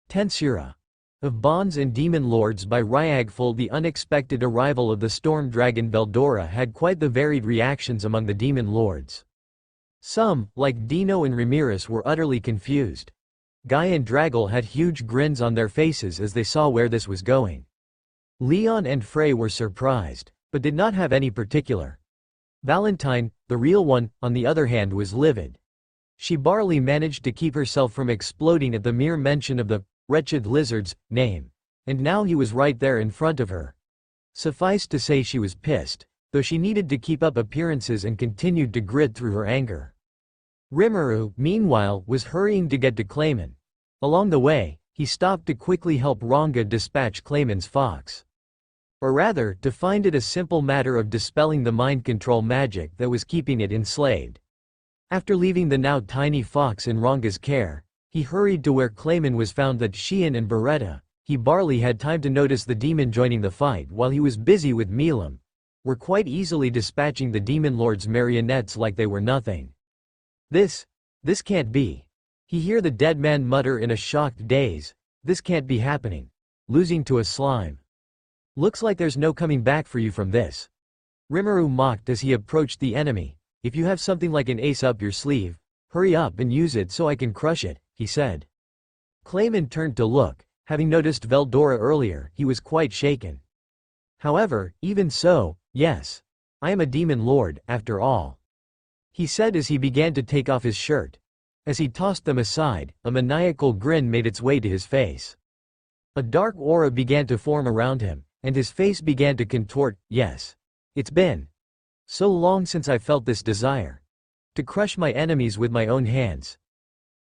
Tensura. Of Bonds and Demon Lords by Ryagful. The unexpected arrival of the storm dragon Veldora had quite the varied reactions among the demon lords. Some, like Dino and Ramirez, were utterly confused. Guy and Draggle had huge grins on their faces as they saw where this was going. Leon and Frey were surprised, but did not have any particular. Valentine, the real one, on the other hand, was livid. She barely managed to keep herself from exploding at the mere mention of the wretched lizard's name. And now he was right there in front of her. Suffice to say she was pissed, though she needed to keep up appearances and continued to grit through her anger. Rimuru, meanwhile, was hurrying to get to Clayman. Along the way, he stopped to quickly help Ranga dispatch Clayman's fox. Or rather, to find it a simple matter of dispelling the mind control magic that was keeping it enslaved. After leaving the now tiny fox in Ranga's care, he hurried to where Clayman was found. That Sheehan and Beretta, he barely had time to notice the demon joining the fight while he was busy with Milim, were quite easily dispatching the demon lord's marionettes like they were nothing. This can't be. He heard the dead man mutter in a shocked daze. This can't be happening. Losing to a slime. Looks like there's no coming back for you from this. Rimuru mocked as he approached the enemy. If you have something like an ace up your sleeve, hurry up and use it so I can crush it, he said. Clayman turned to look. Having noticed Veldora earlier, he was quite shaken. However, even so, yes. I am a demon lord, after all, he said as he began to take off his shirt. As he tossed them aside, a maniacal grin made its way to his face. A dark aura began to form around him, and his face began to contort. Yes. It's been so long since I felt this desire. To crush my enemies with my own hands.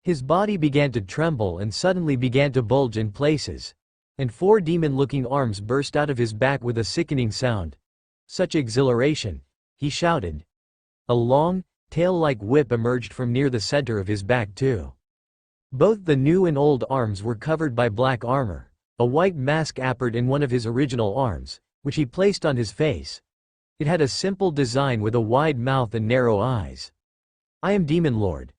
His body began to tremble and suddenly began to bulge in places. And 4 demon-looking arms burst out of his back with a sickening sound. Such exhilaration! He shouted. A long, tail-like whip emerged from near the center of his back too. Both the new and old arms were covered by black armor. A white mask appeared in one of his original arms, which he placed on his face. It had a simple design with a wide mouth and narrow eyes. I am Demon Lord.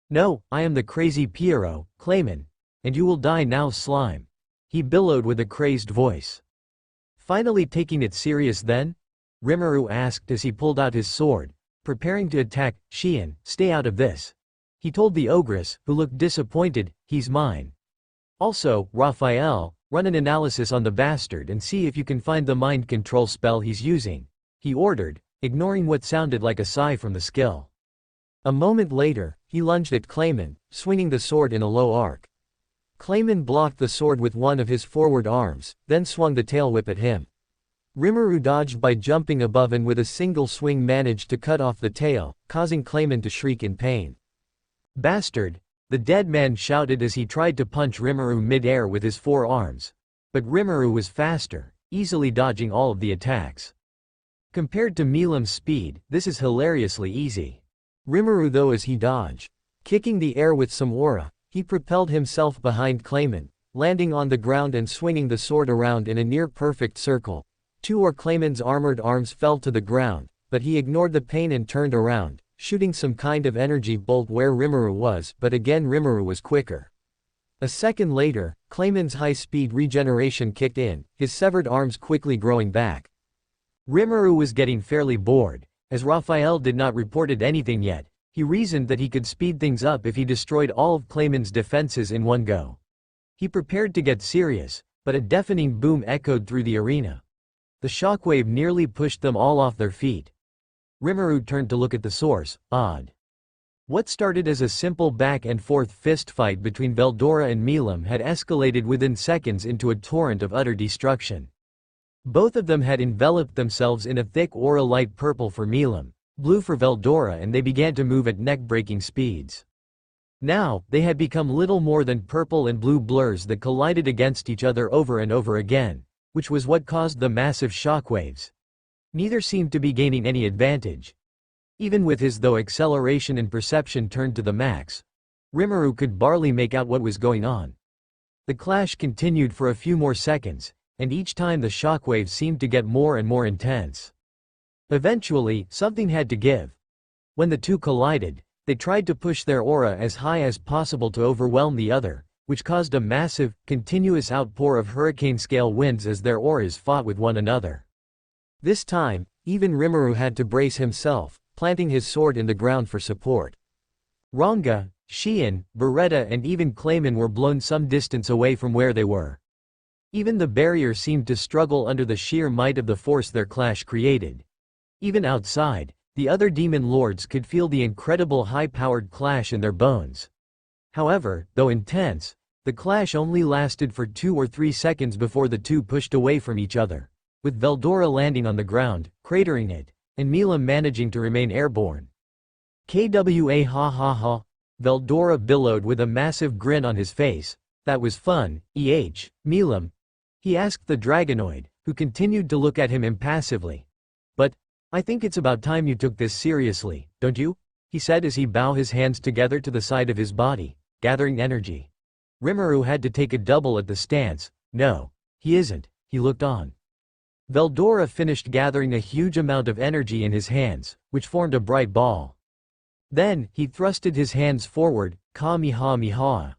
No, I am the crazy Pierrot, Clayman. And you will die now, slime. He bellowed with a crazed voice. Finally taking it serious then? Rimuru asked as he pulled out his sword, preparing to attack. Sheehan, stay out of this. He told the ogress, who looked disappointed. He's mine. Also, Raphael, run an analysis on the bastard and see if you can find the mind control spell he's using, he ordered, ignoring what sounded like a sigh from the skill. A moment later, he lunged at Clayman, swinging the sword in a low arc. Clayman blocked the sword with one of his forward arms, then swung the tail whip at him. Rimuru dodged by jumping above and with a single swing managed to cut off the tail, causing Clayman to shriek in pain. Bastard! The dead man shouted as he tried to punch Rimuru mid-air with his 4 arms. But Rimuru was faster, easily dodging all of the attacks. Compared to Milim's speed, this is hilariously easy. Rimuru though as he dodged, kicking the air with some aura, he propelled himself behind Clayman, landing on the ground and swinging the sword around in a near-perfect circle. 2 of Clayman's armored arms fell to the ground, but he ignored the pain and turned around, shooting some kind of energy bolt where Rimuru was, but again Rimuru was quicker. A second later, Clayman's high-speed regeneration kicked in, his severed arms quickly growing back. Rimuru was getting fairly bored. As Raphael did not reported anything yet, he reasoned that he could speed things up if he destroyed all of Clayman's defenses in one go. He prepared to get serious, but a deafening boom echoed through the arena. The shockwave nearly pushed them all off their feet. Rimuru turned to look at the source. Odd. What started as a simple back-and-forth fistfight between Veldora and Milim had escalated within seconds into a torrent of utter destruction. Both of them had enveloped themselves in a thick aura, light purple for Milim, blue for Veldora, and they began to move at neck-breaking speeds. Now, they had become little more than purple and blue blurs that collided against each other over and over again, which was what caused the massive shockwaves. Neither seemed to be gaining any advantage. Even with his acceleration and perception turned to the max, Rimuru could barely make out what was going on. The clash continued for a few more seconds, and each time the shockwaves seemed to get more and more intense. Eventually, something had to give. When the two collided, they tried to push their aura as high as possible to overwhelm the other, which caused a massive, continuous outpour of hurricane-scale winds as their auras fought with one another. This time, even Rimuru had to brace himself, planting his sword in the ground for support. Ranga, Xian, Beretta and even Clayman were blown some distance away from where they were. Even the barrier seemed to struggle under the sheer might of the force their clash created. Even outside, the other demon lords could feel the incredible high-powered clash in their bones. However, though intense, the clash only lasted for 2 or 3 seconds before the two pushed away from each other, with Veldora landing on the ground, cratering it, and Milim managing to remain airborne. "Kwa ha ha ha," Veldora billowed with a massive grin on his face. "That was fun, Milim," he asked the Dragonoid, who continued to look at him impassively. "But I think it's about time you took this seriously, don't you?" he said as he bowed his hands together to the side of his body, gathering energy. Rimuru had to take a double at the stance. "No, he isn't," he looked on. Veldora finished gathering a huge amount of energy in his hands, which formed a bright ball. Then, he thrusted his hands forward, Kamehameha.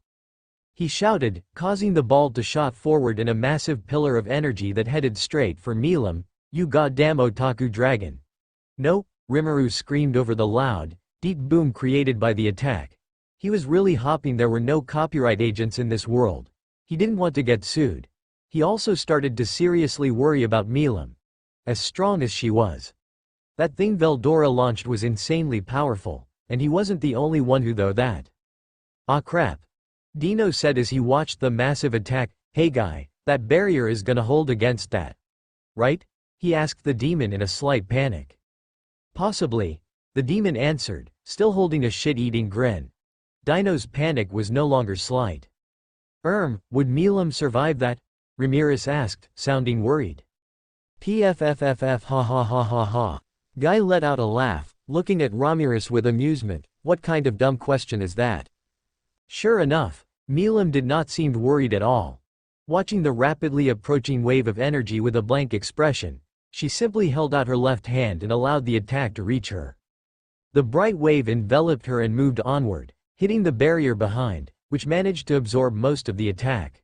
He shouted, causing the ball to shot forward in a massive pillar of energy that headed straight for Milim. "You goddamn otaku dragon." "No," Rimuru screamed over the loud, deep boom created by the attack. He was really hoping there were no copyright agents in this world. He didn't want to get sued. He also started to seriously worry about Milim. As strong as she was. That thing Veldora launched was insanely powerful, and he wasn't the only one who though that. "Ah crap," Dino said as he watched the massive attack. "Hey guy, that barrier is gonna hold against that, right?" he asked the demon in a slight panic. "Possibly," the demon answered, still holding a shit-eating grin. Dino's panic was no longer slight. Would Milim survive that?" Ramirez asked, sounding worried. "Pfffff ha ha ha ha ha." Guy let out a laugh, looking at Ramirez with amusement. "What kind of dumb question is that?" Sure enough, Milim did not seem worried at all. Watching the rapidly approaching wave of energy with a blank expression, she simply held out her left hand and allowed the attack to reach her. The bright wave enveloped her and moved onward, hitting the barrier behind, which managed to absorb most of the attack.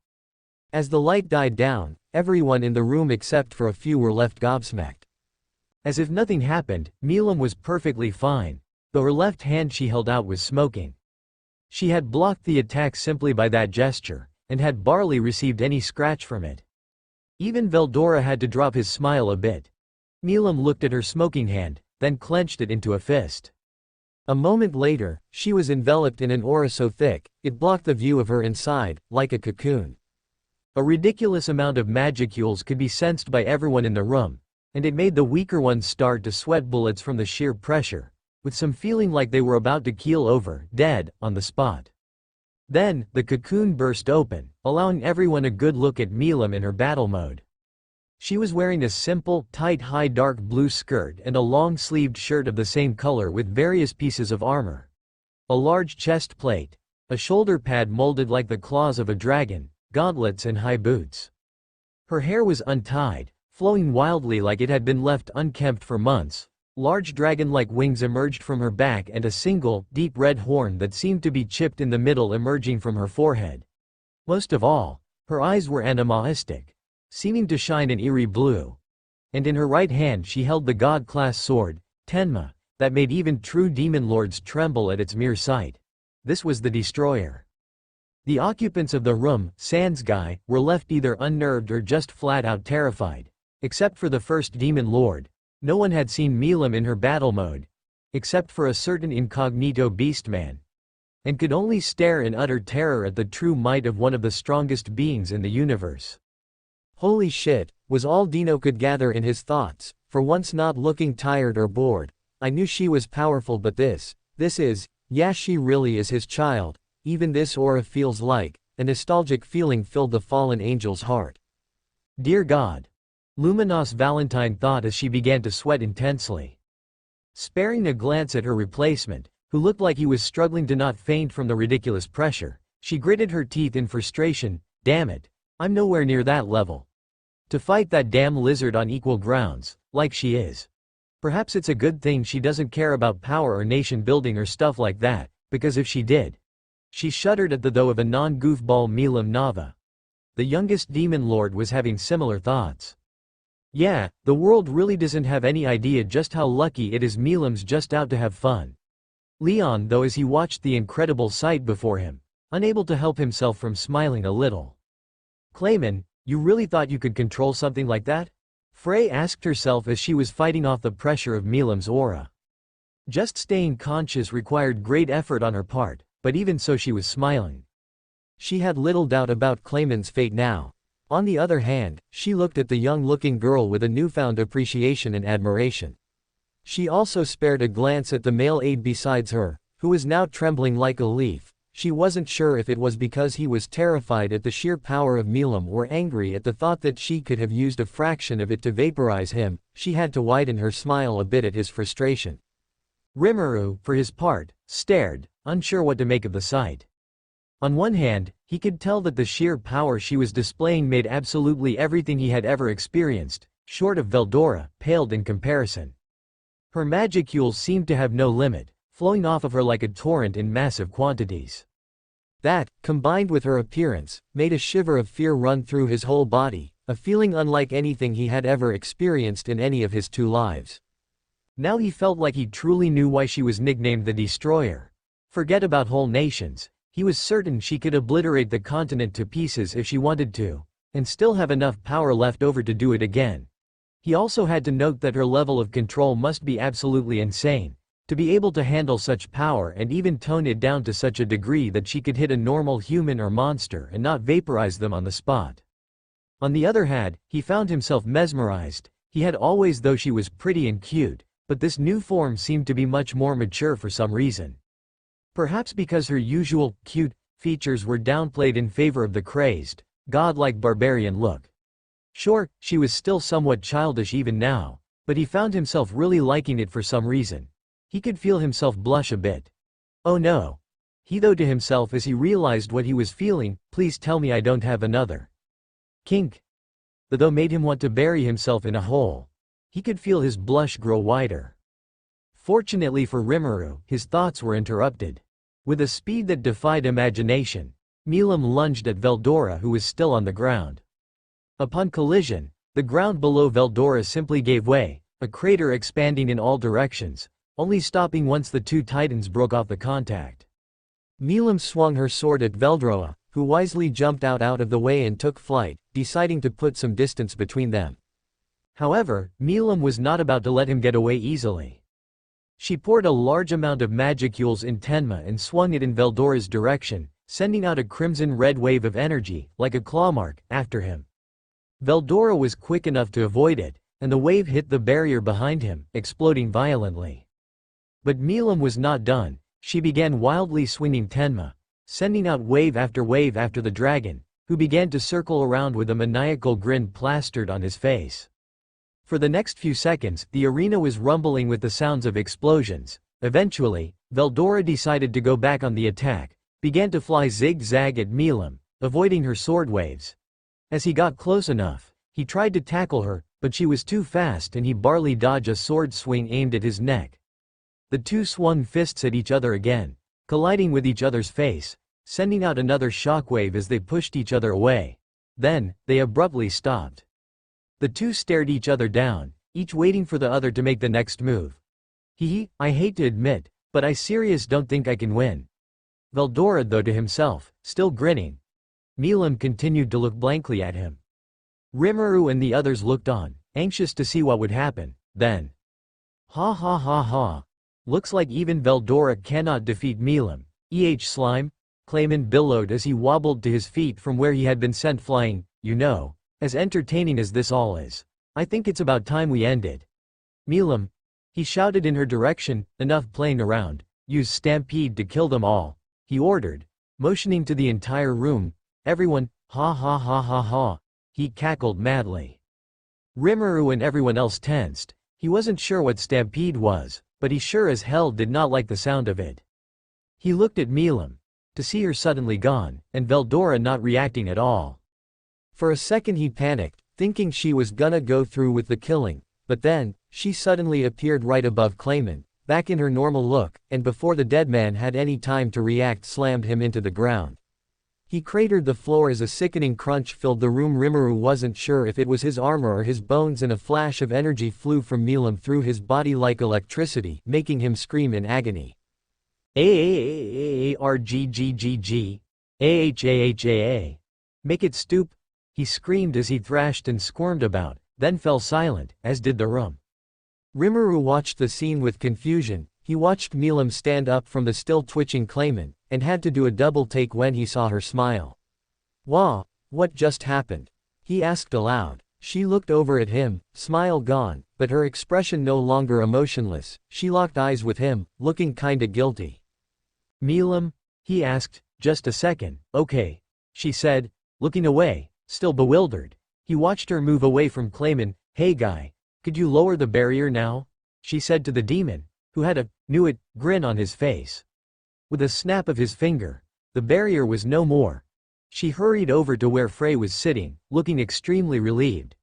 As the light died down, everyone in the room except for a few were left gobsmacked. As if nothing happened, Milim was perfectly fine, though her left hand she held out was smoking. She had blocked the attack simply by that gesture, and had barely received any scratch from it. Even Veldora had to drop his smile a bit. Milim looked at her smoking hand, then clenched it into a fist. A moment later, she was enveloped in an aura so thick, it blocked the view of her inside, like a cocoon. A ridiculous amount of magicules could be sensed by everyone in the room, and it made the weaker ones start to sweat bullets from the sheer pressure, with some feeling like they were about to keel over, dead, on the spot. Then, the cocoon burst open, allowing everyone a good look at Milim in her battle mode. She was wearing a simple, tight high dark blue skirt and a long-sleeved shirt of the same color with various pieces of armor. A large chest plate, a shoulder pad molded like the claws of a dragon, gauntlets and high boots. Her hair was untied, flowing wildly like it had been left unkempt for months. Large dragon-like wings emerged from her back and a single, deep red horn that seemed to be chipped in the middle emerging from her forehead. Most of all, her eyes were animalistic, seeming to shine an eerie blue. And in her right hand she held the god-class sword, Tenma, that made even true demon lords tremble at its mere sight. This was the destroyer. The occupants of the room, sans guy, were left either unnerved or just flat-out terrified. Except for the first demon lord. No one had seen Milim in her battle mode, except for a certain incognito beastman, and could only stare in utter terror at the true might of one of the strongest beings in the universe. "Holy shit," was all Dino could gather in his thoughts, for once not looking tired or bored. "I knew she was powerful but this is, yeah she really is his child, even this aura feels like," a nostalgic feeling filled the fallen angel's heart. "Dear God," Luminos Valentine thought as she began to sweat intensely. Sparing a glance at her replacement, who looked like he was struggling to not faint from the ridiculous pressure, she gritted her teeth in frustration. "Damn it, I'm nowhere near that level. To fight that damn lizard on equal grounds, like she is. Perhaps it's a good thing she doesn't care about power or nation building or stuff like that, because if she did, She shuddered at the thought of a non-goofball Milim Nava. The youngest demon lord was having similar thoughts. Yeah, the world really doesn't have any idea just how lucky it is Milim's just out to have fun. Leon though as he watched the incredible sight before him, unable to help himself from smiling a little. Clayman, you really thought you could control something like that? Frey asked herself as she was fighting off the pressure of Milim's aura. Just staying conscious required great effort on her part, but even so she was smiling. She had little doubt about Clayman's fate now. On the other hand, she looked at the young-looking girl with a newfound appreciation and admiration. She also spared a glance at the male aide besides her, who was now trembling like a leaf. She wasn't sure if it was because he was terrified at the sheer power of Milim or angry at the thought that she could have used a fraction of it to vaporize him. She had to widen her smile a bit at his frustration. Rimuru, for his part, stared, unsure what to make of the sight. On one hand, he could tell that the sheer power she was displaying made absolutely everything he had ever experienced, short of Veldora, paled in comparison. Her magicules seemed to have no limit, flowing off of her like a torrent in massive quantities. That, combined with her appearance, made a shiver of fear run through his whole body, a feeling unlike anything he had ever experienced in any of his 2 lives. Now he felt like he truly knew why she was nicknamed the Destroyer. Forget about whole nations. He was certain she could obliterate the continent to pieces if she wanted to, and still have enough power left over to do it again. He also had to note that her level of control must be absolutely insane, to be able to handle such power and even tone it down to such a degree that she could hit a normal human or monster and not vaporize them on the spot. On the other hand, he found himself mesmerized. He had always, though she was pretty and cute, but this new form seemed to be much more mature for some reason. Perhaps because her usual, cute, features were downplayed in favor of the crazed, godlike barbarian look. Sure, she was still somewhat childish even now, but he found himself really liking it for some reason. He could feel himself blush a bit. Oh no. He thought to himself as he realized what he was feeling, please tell me I don't have another kink. The though made him want to bury himself in a hole. He could feel his blush grow wider. Fortunately for Rimuru, his thoughts were interrupted. With a speed that defied imagination, Milim lunged at Veldora who was still on the ground. Upon collision, the ground below Veldora simply gave way, a crater expanding in all directions, only stopping once the 2 titans broke off the contact. Milim swung her sword at Veldora, who wisely jumped out of the way and took flight, deciding to put some distance between them. However, Milim was not about to let him get away easily. She poured a large amount of magicules in Tenma and swung it in Veldora's direction, sending out a crimson-red wave of energy, like a claw mark, after him. Veldora was quick enough to avoid it, and the wave hit the barrier behind him, exploding violently. But Milim was not done. She began wildly swinging Tenma, sending out wave after the dragon, who began to circle around with a maniacal grin plastered on his face. For the next few seconds, the arena was rumbling with the sounds of explosions. Eventually, Veldora decided to go back on the attack, began to fly zigzag at Milim, avoiding her sword waves. As he got close enough, he tried to tackle her, but she was too fast and he barely dodged a sword swing aimed at his neck. The 2 swung fists at each other again, colliding with each other's face, sending out another shockwave as they pushed each other away. Then, they abruptly stopped. The 2 stared each other down, each waiting for the other to make the next move. I hate to admit, but I serious don't think I can win. Veldora though to himself, still grinning. Milim continued to look blankly at him. Rimuru and the others looked on, anxious to see what would happen. Then, ha ha ha ha. Looks like even Veldora cannot defeat Milim. Slime? Clayman billowed as he wobbled to his feet from where he had been sent flying. You know, as entertaining as this all is, I think it's about time we ended. Milim. He shouted in her direction, enough playing around. Use Stampede to kill them all, he ordered, motioning to the entire room. Everyone, ha ha ha ha ha. He cackled madly. Rimuru and everyone else tensed. He wasn't sure what Stampede was, but he sure as hell did not like the sound of it. He looked at Milim, to see her suddenly gone, and Veldora not reacting at all. For a second he panicked, thinking she was gonna go through with the killing, but then, she suddenly appeared right above Clayman, back in her normal look, and before the dead man had any time to react slammed him into the ground. He cratered the floor as a sickening crunch filled the room. Rimuru wasn't sure if it was his armor or his bones, and a flash of energy flew from Milim through his body like electricity, making him scream in agony. Arggggg. Ahahah. Make it stoop, he screamed as he thrashed and squirmed about, then fell silent, as did the room. Rimuru watched the scene with confusion. He watched Milim stand up from the still twitching Clayman, and had to do a double take when he saw her smile. "Wah, what just happened?" he asked aloud. She looked over at him, smile gone, but her expression no longer emotionless. She locked eyes with him, looking kinda guilty. "Milim?" he asked. "Just a second, okay," she said, looking away, still bewildered. He watched her move away from Clayman. "Hey guy, could you lower the barrier now?" she said to the demon, who had a knew it grin on his face. With a snap of his finger, the barrier was no more. She hurried over to where Frey was sitting, looking extremely relieved.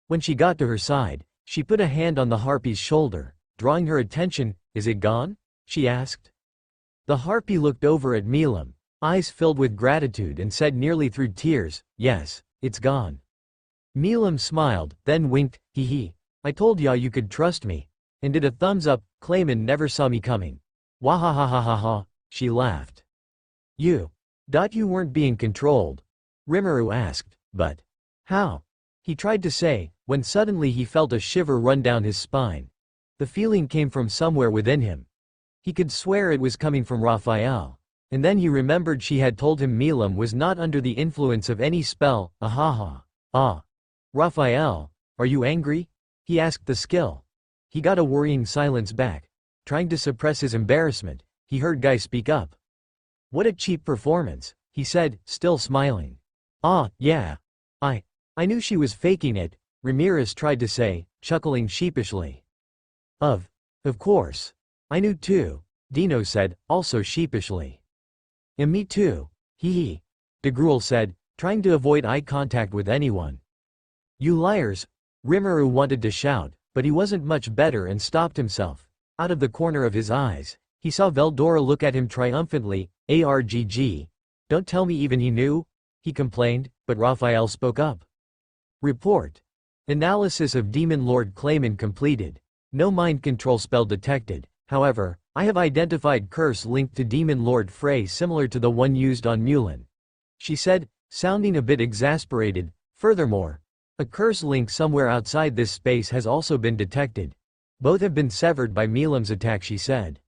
When she got to her side, she put a hand on the harpy's shoulder, drawing her attention. "Is it gone?" she asked. The harpy looked over at Milim, eyes filled with gratitude, and said nearly through tears, "Yes, it's gone." Milim smiled, then winked. Hee. "I told ya you could trust me," and did a thumbs up. "Clayman never saw me coming." "Wahahahaha," she laughed. You weren't being controlled?" Rimuru asked. "But how?" he tried to say, when suddenly he felt a shiver run down his spine. The feeling came from somewhere within him. He could swear it was coming from Raphael. And then he remembered she had told him Milim was not under the influence of any spell. Ahaha. "Ah. Raphael, are you angry?" he asked the skill. He got a worrying silence back. Trying to suppress his embarrassment, he heard Guy speak up. "What a cheap performance," he said, still smiling. "Ah, yeah. I knew she was faking it," Ramirez tried to say, chuckling sheepishly. Of course. I knew too," Dino said, also sheepishly. "And me too. Hee. De Gruel said, trying to avoid eye contact with anyone. "You liars," Rimuru wanted to shout, but he wasn't much better and stopped himself. Out of the corner of his eyes, he saw Veldora look at him triumphantly. "Argg. Don't tell me even he knew?" he complained, but Raphael spoke up. Report. Analysis of Demon Lord Clayman completed. No mind control spell detected. However, I have identified curse linked to Demon Lord Frey similar to the one used on Mulin," she said, sounding a bit exasperated. "Furthermore, a curse link somewhere outside this space has also been detected. Both have been severed by Milim's attack," she said.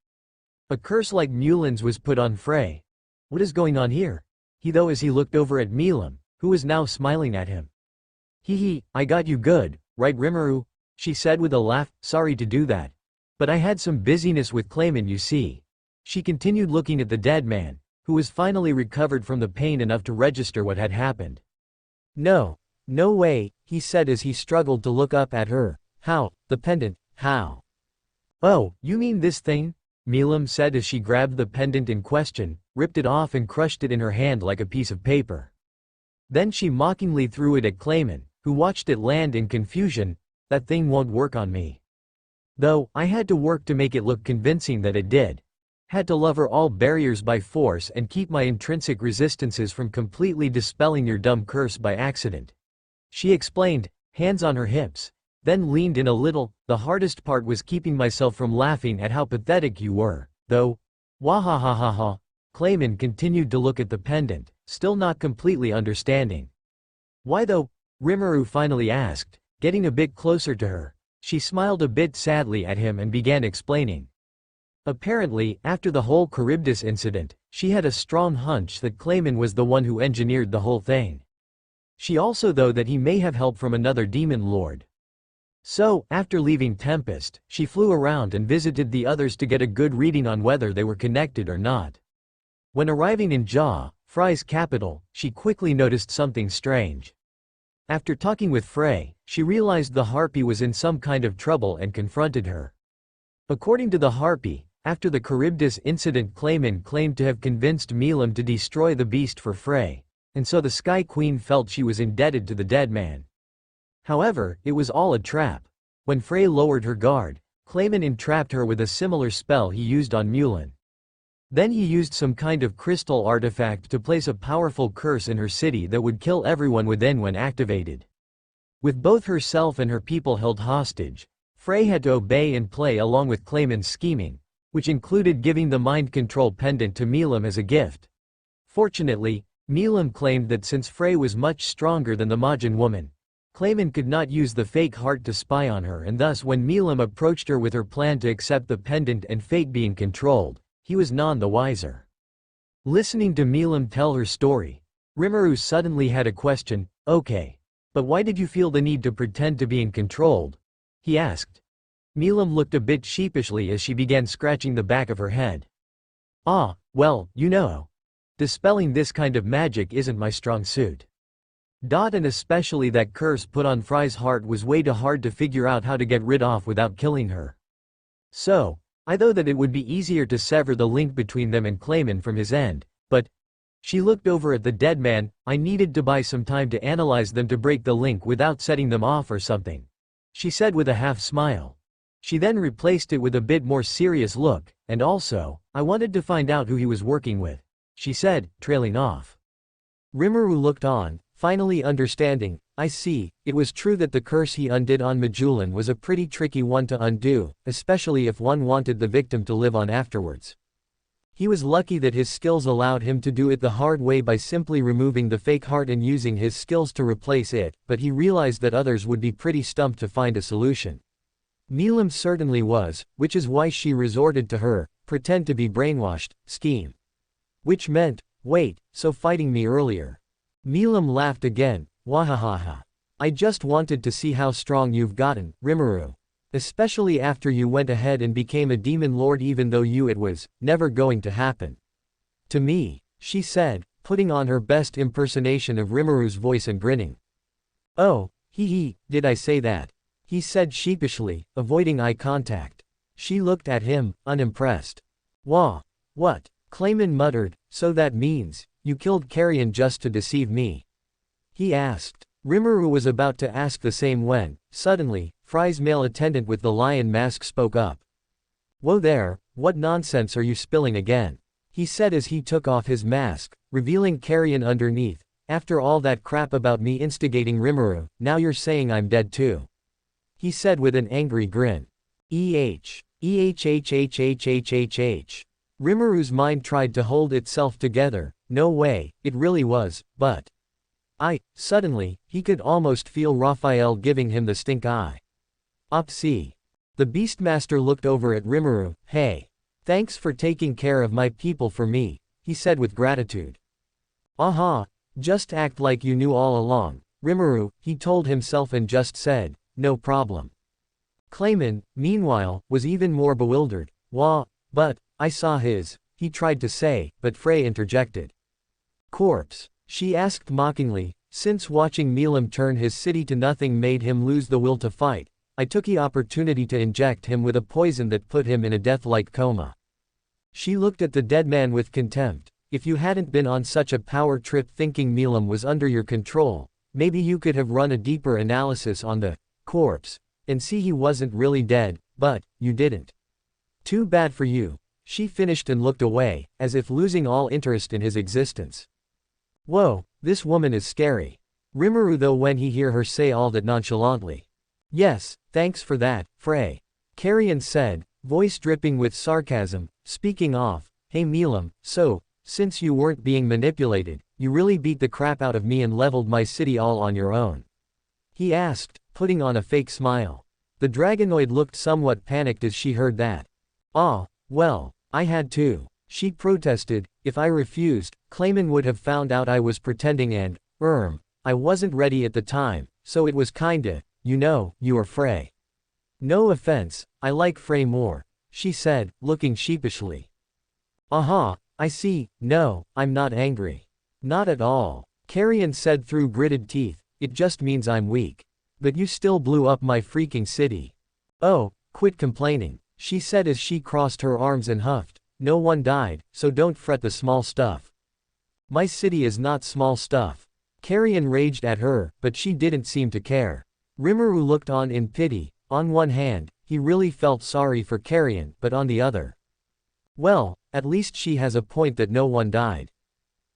"A curse like Mulin's was put on Frey. What is going on here?" As he looked over at Milim, who was now smiling at him. Hee, I got you good, right Rimuru?" she said with a laugh. "Sorry to do that. But I had some busyness with Clayman, you see." She continued looking at the dead man, who was finally recovered from the pain enough to register what had happened. No way," he said as he struggled to look up at her. "How? The pendant, how?" "Oh, you mean this thing?" Milim said as she grabbed the pendant in question, ripped it off and crushed it in her hand like a piece of paper. Then she mockingly threw it at Clayman, who watched it land in confusion. "That thing won't work on me. Though, I had to work to make it look convincing that it did. Had to lower all barriers by force and keep my intrinsic resistances from completely dispelling your dumb curse by accident," she explained, hands on her hips, then leaned in a little. "The hardest part was keeping myself from laughing at how pathetic you were, though." Wahahahaha. Clayman continued to look at the pendant, still not completely understanding. "Why though?" Rimuru finally asked, getting a bit closer to her. She smiled a bit sadly at him and began explaining. Apparently, after the whole Charybdis incident, she had a strong hunch that Clayman was the one who engineered the whole thing. She also thought that he may have help from another demon lord. So, after leaving Tempest, she flew around and visited the others to get a good reading on whether they were connected or not. When arriving in Jaw, Frey's capital, she quickly noticed something strange. After talking with Frey, she realized the harpy was in some kind of trouble and confronted her. According to the harpy, after the Charybdis incident, Clayman claimed to have convinced Milim to destroy the beast for Frey, and so the Sky Queen felt she was indebted to the dead man. However, it was all a trap. When Frey lowered her guard, Clayman entrapped her with a similar spell he used on Milim. Then he used some kind of crystal artifact to place a powerful curse in her city that would kill everyone within when activated. With both herself and her people held hostage, Frey had to obey and play along with Clayman's scheming, which included giving the mind control pendant to Milim as a gift. Fortunately, Milim claimed that since Frey was much stronger than the Majin woman, Clayman could not use the fake heart to spy on her, and thus when Milim approached her with her plan to accept the pendant and fate being controlled, he was none the wiser. Listening to Milim tell her story, Rimuru suddenly had a question. Okay. But why did you feel the need to pretend to being controlled? He asked. Milim looked a bit sheepishly as she began scratching the back of her head. Ah, well, you know. Dispelling this kind of magic isn't my strong suit. And especially that curse put on Frey's heart was way too hard to figure out how to get rid of without killing her. So, I thought that it would be easier to sever the link between them and Clayman from his end, but she looked over at the dead man. I needed to buy some time to analyze them to break the link without setting them off or something, she said with a half smile. She then replaced it with a bit more serious look, and also, I wanted to find out who he was working with, she said, trailing off. Rimuru looked on, finally understanding. I see, it was true that the curse he undid on Magellan was a pretty tricky one to undo, especially if one wanted the victim to live on afterwards. He was lucky that his skills allowed him to do it the hard way by simply removing the fake heart and using his skills to replace it, but he realized that others would be pretty stumped to find a solution. Milim certainly was, which is why she resorted to her pretend to be brainwashed scheme. Which meant, wait, so fighting me earlier. Milim laughed again. Wahahaha. I just wanted to see how strong you've gotten, Rimuru. Especially after you went ahead and became a demon lord, even though it was never going to happen. To me, she said, putting on her best impersonation of Rimuru's voice and grinning. Oh, did I say that? He said sheepishly, avoiding eye contact. She looked at him, unimpressed. Wah. What? Clayman muttered, so that means, you killed Carrion just to deceive me? He asked. Rimuru was about to ask the same when, suddenly, Frey's male attendant with the lion mask spoke up. Whoa there, what nonsense are you spilling again? He said as he took off his mask, revealing Carrion underneath. After all that crap about me instigating Rimuru, now you're saying I'm dead too. He said with an angry grin. Rimuru's mind tried to hold itself together. No way, it really was, but suddenly, he could almost feel Raphael giving him the stink eye. See. The Beastmaster looked over at Rimuru. Hey. Thanks for taking care of my people for me, he said with gratitude. Aha. Just act like you knew all along, Rimuru, he told himself and just said, no problem. Clayman, meanwhile, was even more bewildered. But, I saw his, he tried to say, but Frey interjected. Corpse. She asked mockingly, since watching Milim turn his city to nothing made him lose the will to fight, I took the opportunity to inject him with a poison that put him in a death-like coma. She looked at the dead man with contempt. If you hadn't been on such a power trip thinking Milim was under your control, maybe you could have run a deeper analysis on the corpse, and see he wasn't really dead, but you didn't. Too bad for you. She finished and looked away, as if losing all interest in his existence. Whoa, this woman is scary. Rimuru though when he hear her say all that nonchalantly. Yes, thanks for that, Frey. Carrion said, voice dripping with sarcasm, speaking off, hey Milim, so, since you weren't being manipulated, you really beat the crap out of me and leveled my city all on your own? He asked, putting on a fake smile. The Dragonoid looked somewhat panicked as she heard that. Well, I had to. She protested. If I refused, Clayman would have found out I was pretending and, I wasn't ready at the time, so it was kinda, you are Frey. No offense, I like Frey more, she said, looking sheepishly. I see, no, I'm not angry. Not at all. Carrion said through gritted teeth, it just means I'm weak. But you still blew up my freaking city. Oh, quit complaining, she said as she crossed her arms and huffed. No one died, so don't fret the small stuff. My city is not small stuff. Carrion raged at her, but she didn't seem to care. Rimuru looked on in pity. On one hand, he really felt sorry for Carrion, but on the other. Well, at least she has a point that no one died.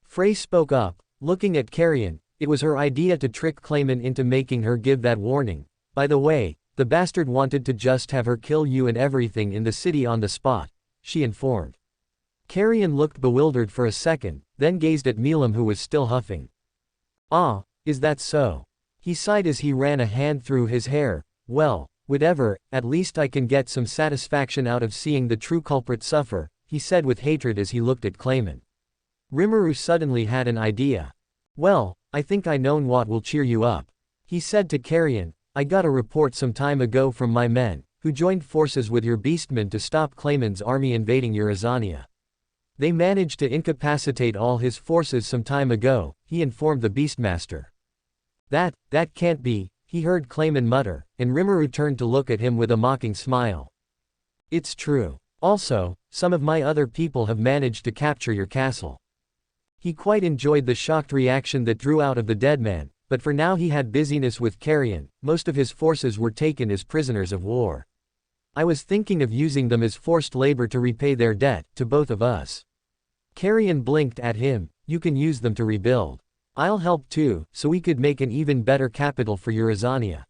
Frey spoke up, looking at Carrion. It was her idea to trick Clayman into making her give that warning. By the way, the bastard wanted to just have her kill you and everything in the city on the spot, she informed. Carrion looked bewildered for a second, then gazed at Milim, who was still huffing. Ah, is that so? He sighed as he ran a hand through his hair. Well, whatever, at least I can get some satisfaction out of seeing the true culprit suffer, he said with hatred as he looked at Clayman. Rimuru suddenly had an idea. Well, I think I know what will cheer you up. He said to Carrion, I got a report some time ago from my men, who joined forces with your beastmen to stop Clayman's army invading Eurazania. They managed to incapacitate all his forces some time ago, he informed the beastmaster. That can't be, he heard Clayman mutter, and Rimuru turned to look at him with a mocking smile. It's true. Also, some of my other people have managed to capture your castle. He quite enjoyed the shocked reaction that drew out of the dead man, but for now he had busyness with Carrion. Most of his forces were taken as prisoners of war. I was thinking of using them as forced labor to repay their debt, to both of us. Carrion blinked at him, you can use them to rebuild. I'll help too, so we could make an even better capital for Eurazania.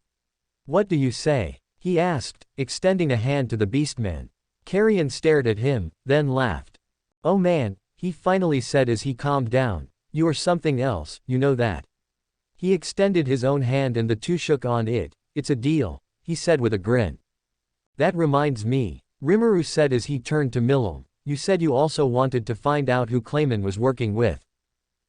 What do you say? He asked, extending a hand to the beastman. Carrion stared at him, then laughed. Oh man, he finally said as he calmed down, you are something else, you know that. He extended his own hand and the two shook on it. It's a deal, he said with a grin. That reminds me, Rimuru said as he turned to Milim, you said you also wanted to find out who Clayman was working with.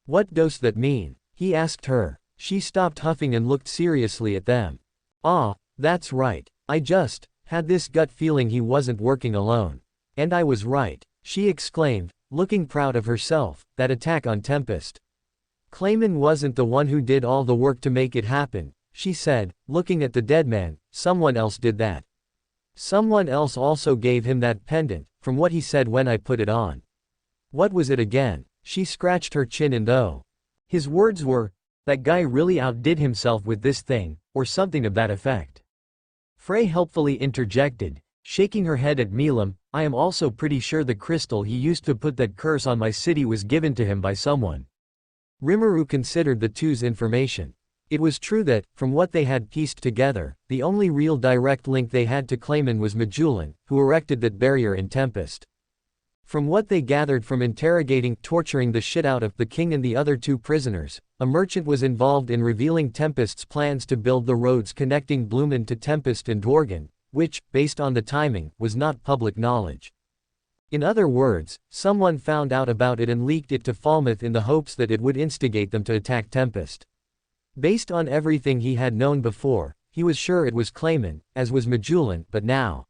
What does that mean? He asked her. She stopped huffing and looked seriously at them. Ah, that's right. I just had this gut feeling he wasn't working alone. And I was right, she exclaimed, looking proud of herself. That attack on Tempest. Clayman wasn't the one who did all the work to make it happen, she said, looking at the dead man. Someone else did that. Someone else also gave him that pendant, from what he said when I put it on. What was it again? She scratched her chin and though. His words were, that guy really outdid himself with this thing, or something of that effect. Frey helpfully interjected, shaking her head at Milim, I am also pretty sure the crystal he used to put that curse on my city was given to him by someone. Rimuru considered the two's information. It was true that, from what they had pieced together, the only real direct link they had to Clayman was Magellan, who erected that barrier in Tempest. From what they gathered from torturing the shit out of the king and the other two prisoners, a merchant was involved in revealing Tempest's plans to build the roads connecting Bloomin to Tempest and Dworgen, which, based on the timing, was not public knowledge. In other words, someone found out about it and leaked it to Falmouth in the hopes that it would instigate them to attack Tempest. Based on everything he had known before, he was sure it was Clayman, as was Magellan, but now.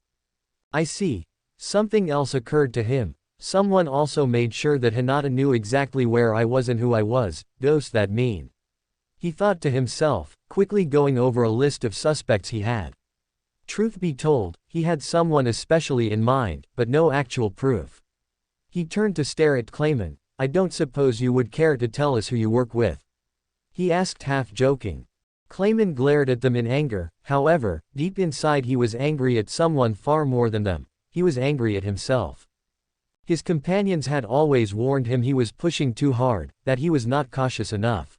I see. Something else occurred to him. Someone also made sure that Hinata knew exactly where I was and who I was. Does that mean? He thought to himself, quickly going over a list of suspects he had. Truth be told, he had someone especially in mind, but no actual proof. He turned to stare at Clayman. I don't suppose you would care to tell us who you work with? He asked half joking. Clayman glared at them in anger. However, deep inside he was angry at someone far more than them. He was angry at himself. His companions had always warned him he was pushing too hard, that he was not cautious enough.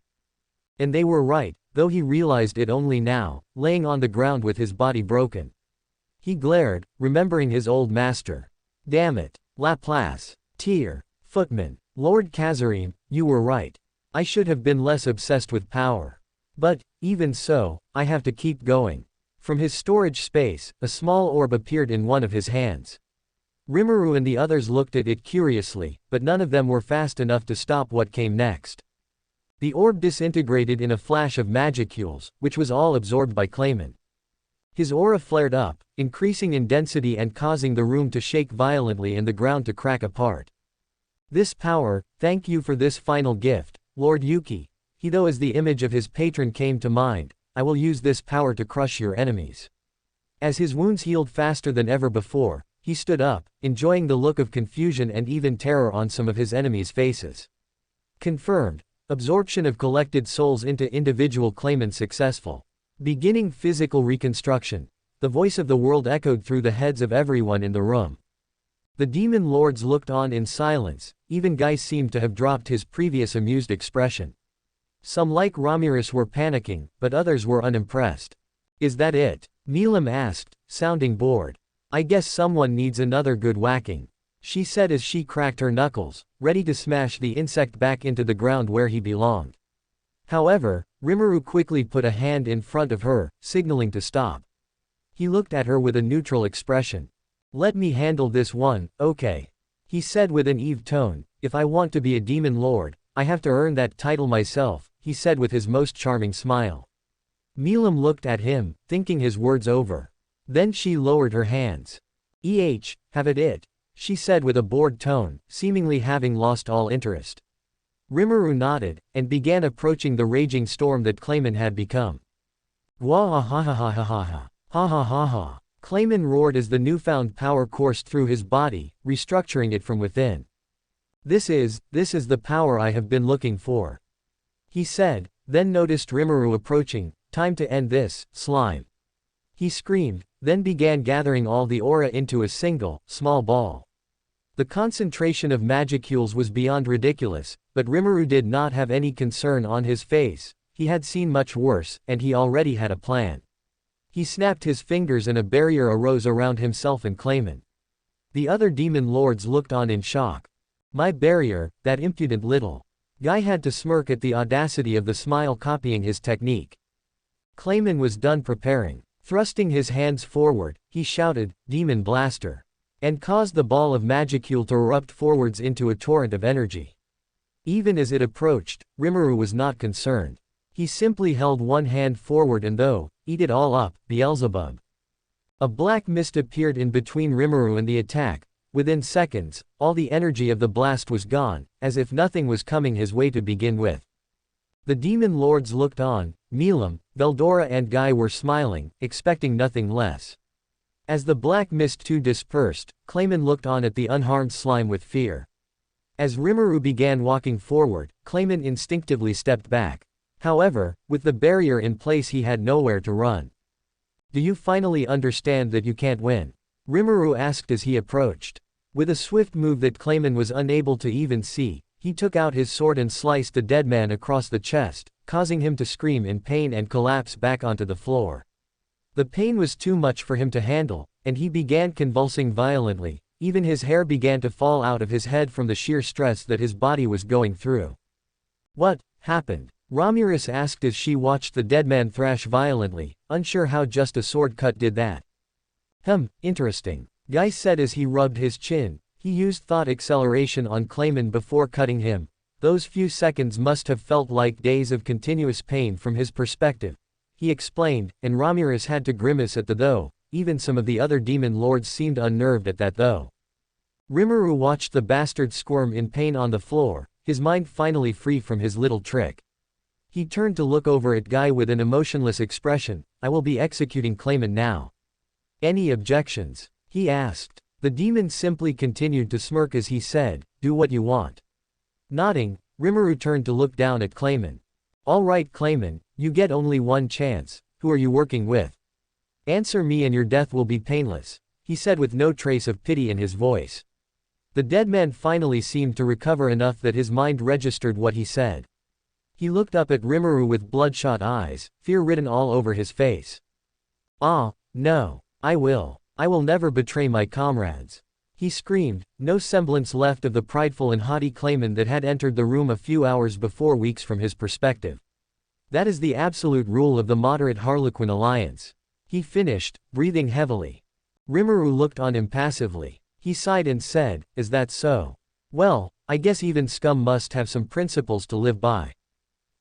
And they were right, though he realized it only now, laying on the ground with his body broken. He glared, remembering his old master. Damn it. Laplace. Tyr. Footman. Lord Kazarim, you were right. I should have been less obsessed with power. But, even so, I have to keep going. From his storage space, a small orb appeared in one of his hands. Rimuru and the others looked at it curiously, but none of them were fast enough to stop what came next. The orb disintegrated in a flash of magicules, which was all absorbed by Clayman. His aura flared up, increasing in density and causing the room to shake violently and the ground to crack apart. This power, thank you for this final gift, Lord Yuki. He though as the image of his patron came to mind, I will use this power to crush your enemies. As his wounds healed faster than ever before, he stood up, enjoying the look of confusion and even terror on some of his enemies' faces. Confirmed. Absorption of collected souls into individual Clayman successful. Beginning physical reconstruction. The voice of the world echoed through the heads of everyone in the room. The demon lords looked on in silence, even Guy seemed to have dropped his previous amused expression. Some like Ramirez were panicking, but others were unimpressed. Is that it? Milim asked, sounding bored. I guess someone needs another good whacking, she said as she cracked her knuckles, ready to smash the insect back into the ground where he belonged. However, Rimuru quickly put a hand in front of her, signaling to stop. He looked at her with a neutral expression. Let me handle this one, okay? He said with an even tone. If I want to be a demon lord, I have to earn that title myself, he said with his most charming smile. Milim looked at him, thinking his words over. Then she lowered her hands. Have it, she said with a bored tone, seemingly having lost all interest. Rimuru nodded, and began approaching the raging storm that Clayman had become. Wah ha ha ha ha ha ha, ha ha ha ha. Clayman roared as the newfound power coursed through his body, restructuring it from within. This is the power I have been looking for, he said, then noticed Rimuru approaching. Time to end this, slime. He screamed, then began gathering all the aura into a single, small ball. The concentration of magicules was beyond ridiculous, but Rimuru did not have any concern on his face. He had seen much worse, and he already had a plan. He snapped his fingers and a barrier arose around himself and Clayman. The other demon lords looked on in shock. My barrier, that impudent little. Guy had to smirk at the audacity of the smile copying his technique. Clayman was done preparing. Thrusting his hands forward, he shouted, Demon Blaster, and caused the ball of magicule to erupt forwards into a torrent of energy. Even as it approached, Rimuru was not concerned. He simply held one hand forward and eat it all up, Beelzebub. A black mist appeared in between Rimuru and the attack. Within seconds, all the energy of the blast was gone, as if nothing was coming his way to begin with. The demon lords looked on. Milim, Veldora and Guy were smiling, expecting nothing less. As the black mist too dispersed, Clayman looked on at the unharmed slime with fear. As Rimuru began walking forward, Clayman instinctively stepped back. However, with the barrier in place he had nowhere to run. Do you finally understand that you can't win? Rimuru asked as he approached. With a swift move that Clayman was unable to even see, he took out his sword and sliced the dead man across the chest, causing him to scream in pain and collapse back onto the floor. The pain was too much for him to handle, and he began convulsing violently. Even his hair began to fall out of his head from the sheer stress that his body was going through. What happened? Ramirez asked as she watched the dead man thrash violently, unsure how just a sword cut did that. Interesting, Guy said as he rubbed his chin. He used thought acceleration on Clayman before cutting him. Those few seconds must have felt like days of continuous pain from his perspective. He explained, and Ramirez had to grimace at the even some of the other demon lords seemed unnerved at that Rimuru watched the bastard squirm in pain on the floor, his mind finally free from his little trick. He turned to look over at Guy with an emotionless expression. I will be executing Clayman now. Any objections? He asked. The demon simply continued to smirk as he said, do what you want. Nodding, Rimuru turned to look down at Clayman. All right Clayman, you get only one chance. Who are you working with? Answer me and your death will be painless, he said with no trace of pity in his voice. The dead man finally seemed to recover enough that his mind registered what he said. He looked up at Rimuru with bloodshot eyes, fear written all over his face. No, I will never betray my comrades, he screamed, no semblance left of the prideful and haughty Clayman that had entered the room a few hours before. Weeks from his perspective. That is the absolute rule of the moderate Harlequin alliance, he finished, breathing heavily. Rimuru looked on impassively. He sighed and said, is that so? Well, I guess even scum must have some principles to live by.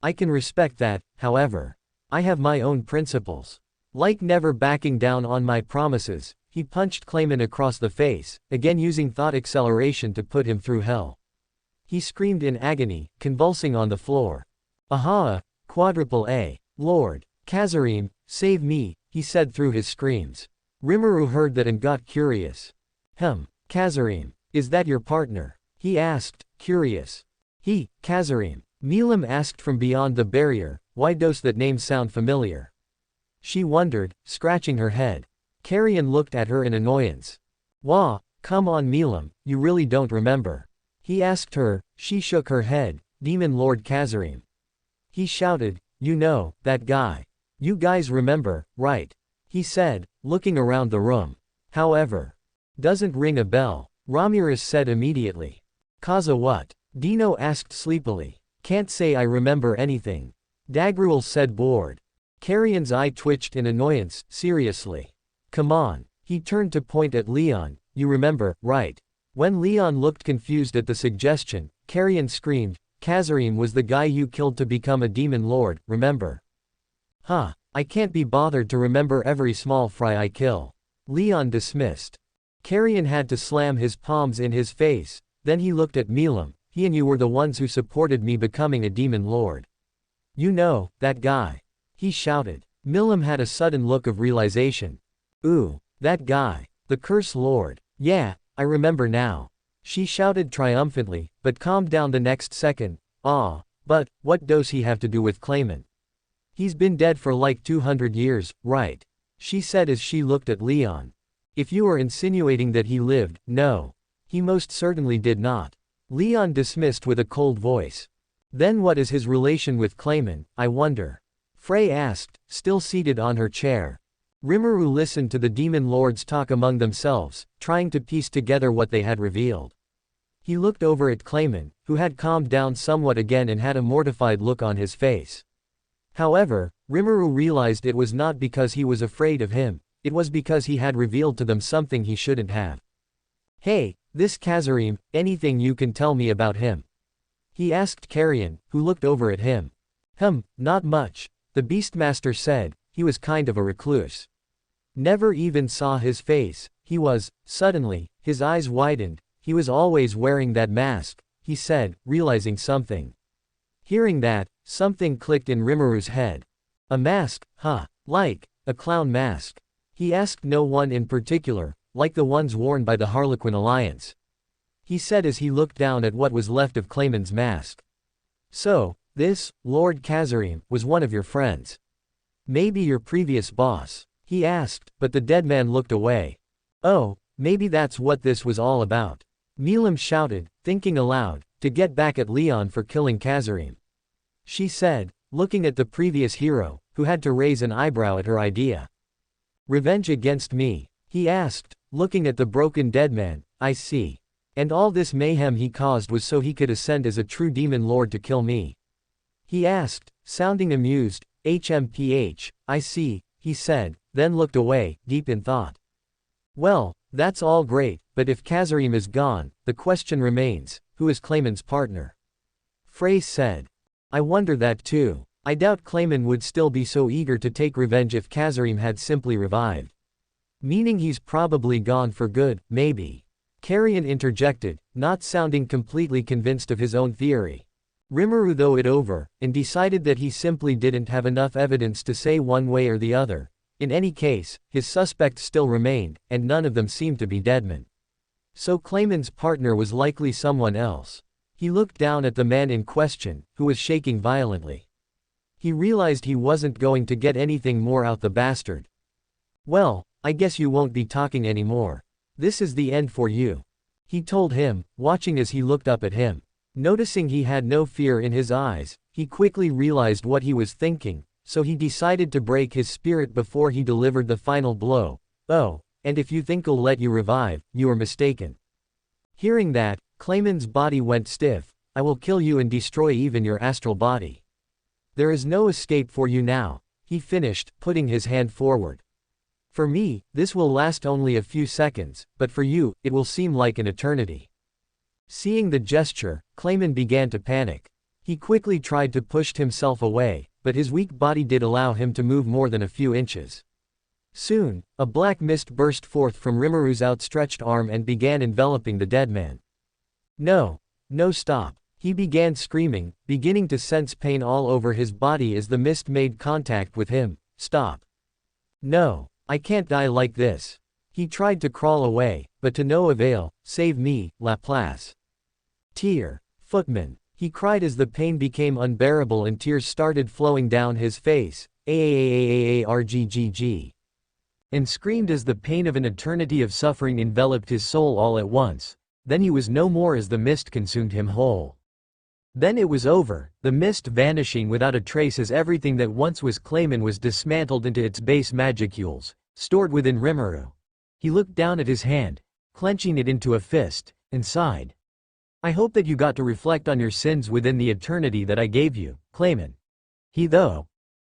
I can respect that, however. I have my own principles. Like never backing down on my promises. He punched Clayman across the face, again using thought acceleration to put him through hell. He screamed in agony, convulsing on the floor. Aha! Quadruple A. Lord Kazarim, save me, he said through his screams. Rimuru heard that and got curious. Kazarim, is that your partner? He asked, curious. Kazarim. Milim asked from beyond the barrier, why does that name sound familiar? She wondered, scratching her head. Carrion looked at her in annoyance. Wah, come on Milim, you really don't remember. He asked her. She shook her head. Demon Lord Kazarim. He shouted, you know, that guy. You guys remember, right? He said, looking around the room. However, doesn't ring a bell. Ramirez said immediately. Kaza what? Dino asked sleepily. Can't say I remember anything. Dagruel said bored. Carrion's eye twitched in annoyance. Seriously. Come on. He turned to point at Leon. You remember, right? When Leon looked confused at the suggestion, Carrion screamed, Kazarim was the guy you killed to become a demon lord, remember? Huh, I can't be bothered to remember every small fry I kill. Leon dismissed. Carrion had to slam his palms in his face, then he looked at Milim. He and you were the ones who supported me becoming a demon lord. You know, that guy. He shouted. Milim had a sudden look of realization. Ooh, that guy. The Curse Lord. Yeah, I remember now. She shouted triumphantly, but calmed down the next second. Ah, but, what does he have to do with Clayman? He's been dead for like 200 years, right? She said as she looked at Leon. If you are insinuating that he lived, no. He most certainly did not. Leon dismissed with a cold voice. Then what is his relation with Clayman, I wonder? Frey asked, still seated on her chair. Rimuru listened to the demon lords talk among themselves, trying to piece together what they had revealed. He looked over at Clayman, who had calmed down somewhat again and had a mortified look on his face. However, Rimuru realized it was not because he was afraid of him, it was because he had revealed to them something he shouldn't have. Hey, this Kazarim, anything you can tell me about him? He asked Carrion, who looked over at him. Not much, the Beastmaster said. He was kind of a recluse. Never even saw his face. He was, suddenly, his eyes widened. He was always wearing that mask, he said, realizing something. Hearing that, something clicked in Rimuru's head. A mask, huh? Like a clown mask. He asked no one in particular, like the ones worn by the Harlequin Alliance. He said as he looked down at what was left of Clayman's mask. So, this, Lord Kazarim, was one of your friends. Maybe your previous boss? He asked, but the dead man looked away. Oh, maybe that's what this was all about. Milim shouted, thinking aloud, to get back at Leon for killing Kazarim. She said, looking at the previous hero, who had to raise an eyebrow at her idea. Revenge against me? He asked, looking at the broken dead man. I see. And all this mayhem he caused was so he could ascend as a true demon lord to kill me? He asked, sounding amused. HMPH, I see, he said, then looked away, deep in thought. Well, that's all great, but if Kazarim is gone, the question remains, who is Clayman's partner? Frey said. I wonder that too. I doubt Clayman would still be so eager to take revenge if Kazarim had simply revived. Meaning he's probably gone for good, maybe. Carrion interjected, not sounding completely convinced of his own theory. Rimuru thought it over, and decided that he simply didn't have enough evidence to say one way or the other. In any case, his suspects still remained, and none of them seemed to be deadmen. So Clayman's partner was likely someone else. He looked down at the man in question, who was shaking violently. He realized he wasn't going to get anything more out the bastard. Well, I guess you won't be talking anymore. This is the end for you. He told him, watching as he looked up at him. Noticing he had no fear in his eyes, he quickly realized what he was thinking, so he decided to break his spirit before he delivered the final blow. Oh, and if you think I'll let you revive, you are mistaken. Hearing that, Clayman's body went stiff. I will kill you and destroy even your astral body. There is no escape for you now, he finished, putting his hand forward. For me, this will last only a few seconds, but for you, it will seem like an eternity. Seeing the gesture, Clayman began to panic. He quickly tried to push himself away, but his weak body did allow him to move more than a few inches. Soon, a black mist burst forth from Rimuru's outstretched arm and began enveloping the dead man. No, stop. He began screaming, beginning to sense pain all over his body as the mist made contact with him. Stop. No, I can't die like this. He tried to crawl away, but to no avail. Save me, Laplace. Tear. Footman. He cried as the pain became unbearable and tears started flowing down his face. AAAAARGGG. and screamed as the pain of an eternity of suffering enveloped his soul all at once. Then he was no more as the mist consumed him whole. Then it was over, the mist vanishing without a trace as everything that once was Clayman was dismantled into its base magicules, stored within Rimuru. He looked down at his hand, clenching it into a fist, and sighed. I hope that you got to reflect on your sins within the eternity that I gave you, Clayman.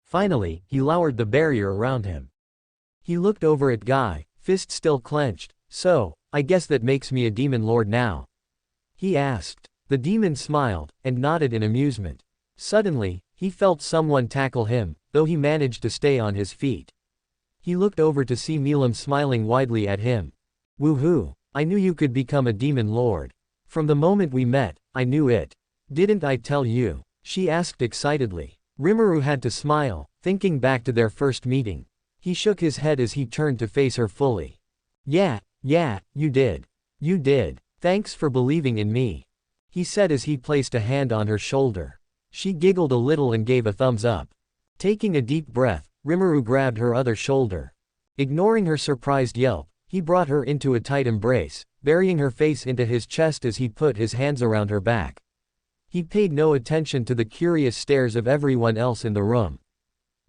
Finally, he lowered the barrier around him. He looked over at Guy, fist still clenched. So, I guess that makes me a demon lord now? He asked. The demon smiled, and nodded in amusement. Suddenly, he felt someone tackle him, though he managed to stay on his feet. He looked over to see Milim smiling widely at him. Woohoo! I knew you could become a demon lord. From the moment we met, I knew it. Didn't I tell you? She asked excitedly. Rimuru had to smile, thinking back to their first meeting. He shook his head as he turned to face her fully. Yeah, you did. You did. Thanks for believing in me, he said as he placed a hand on her shoulder. She giggled a little and gave a thumbs up. Taking a deep breath, Rimuru grabbed her other shoulder. Ignoring her surprised yelp, he brought her into a tight embrace, burying her face into his chest as he put his hands around her back. He paid no attention to the curious stares of everyone else in the room.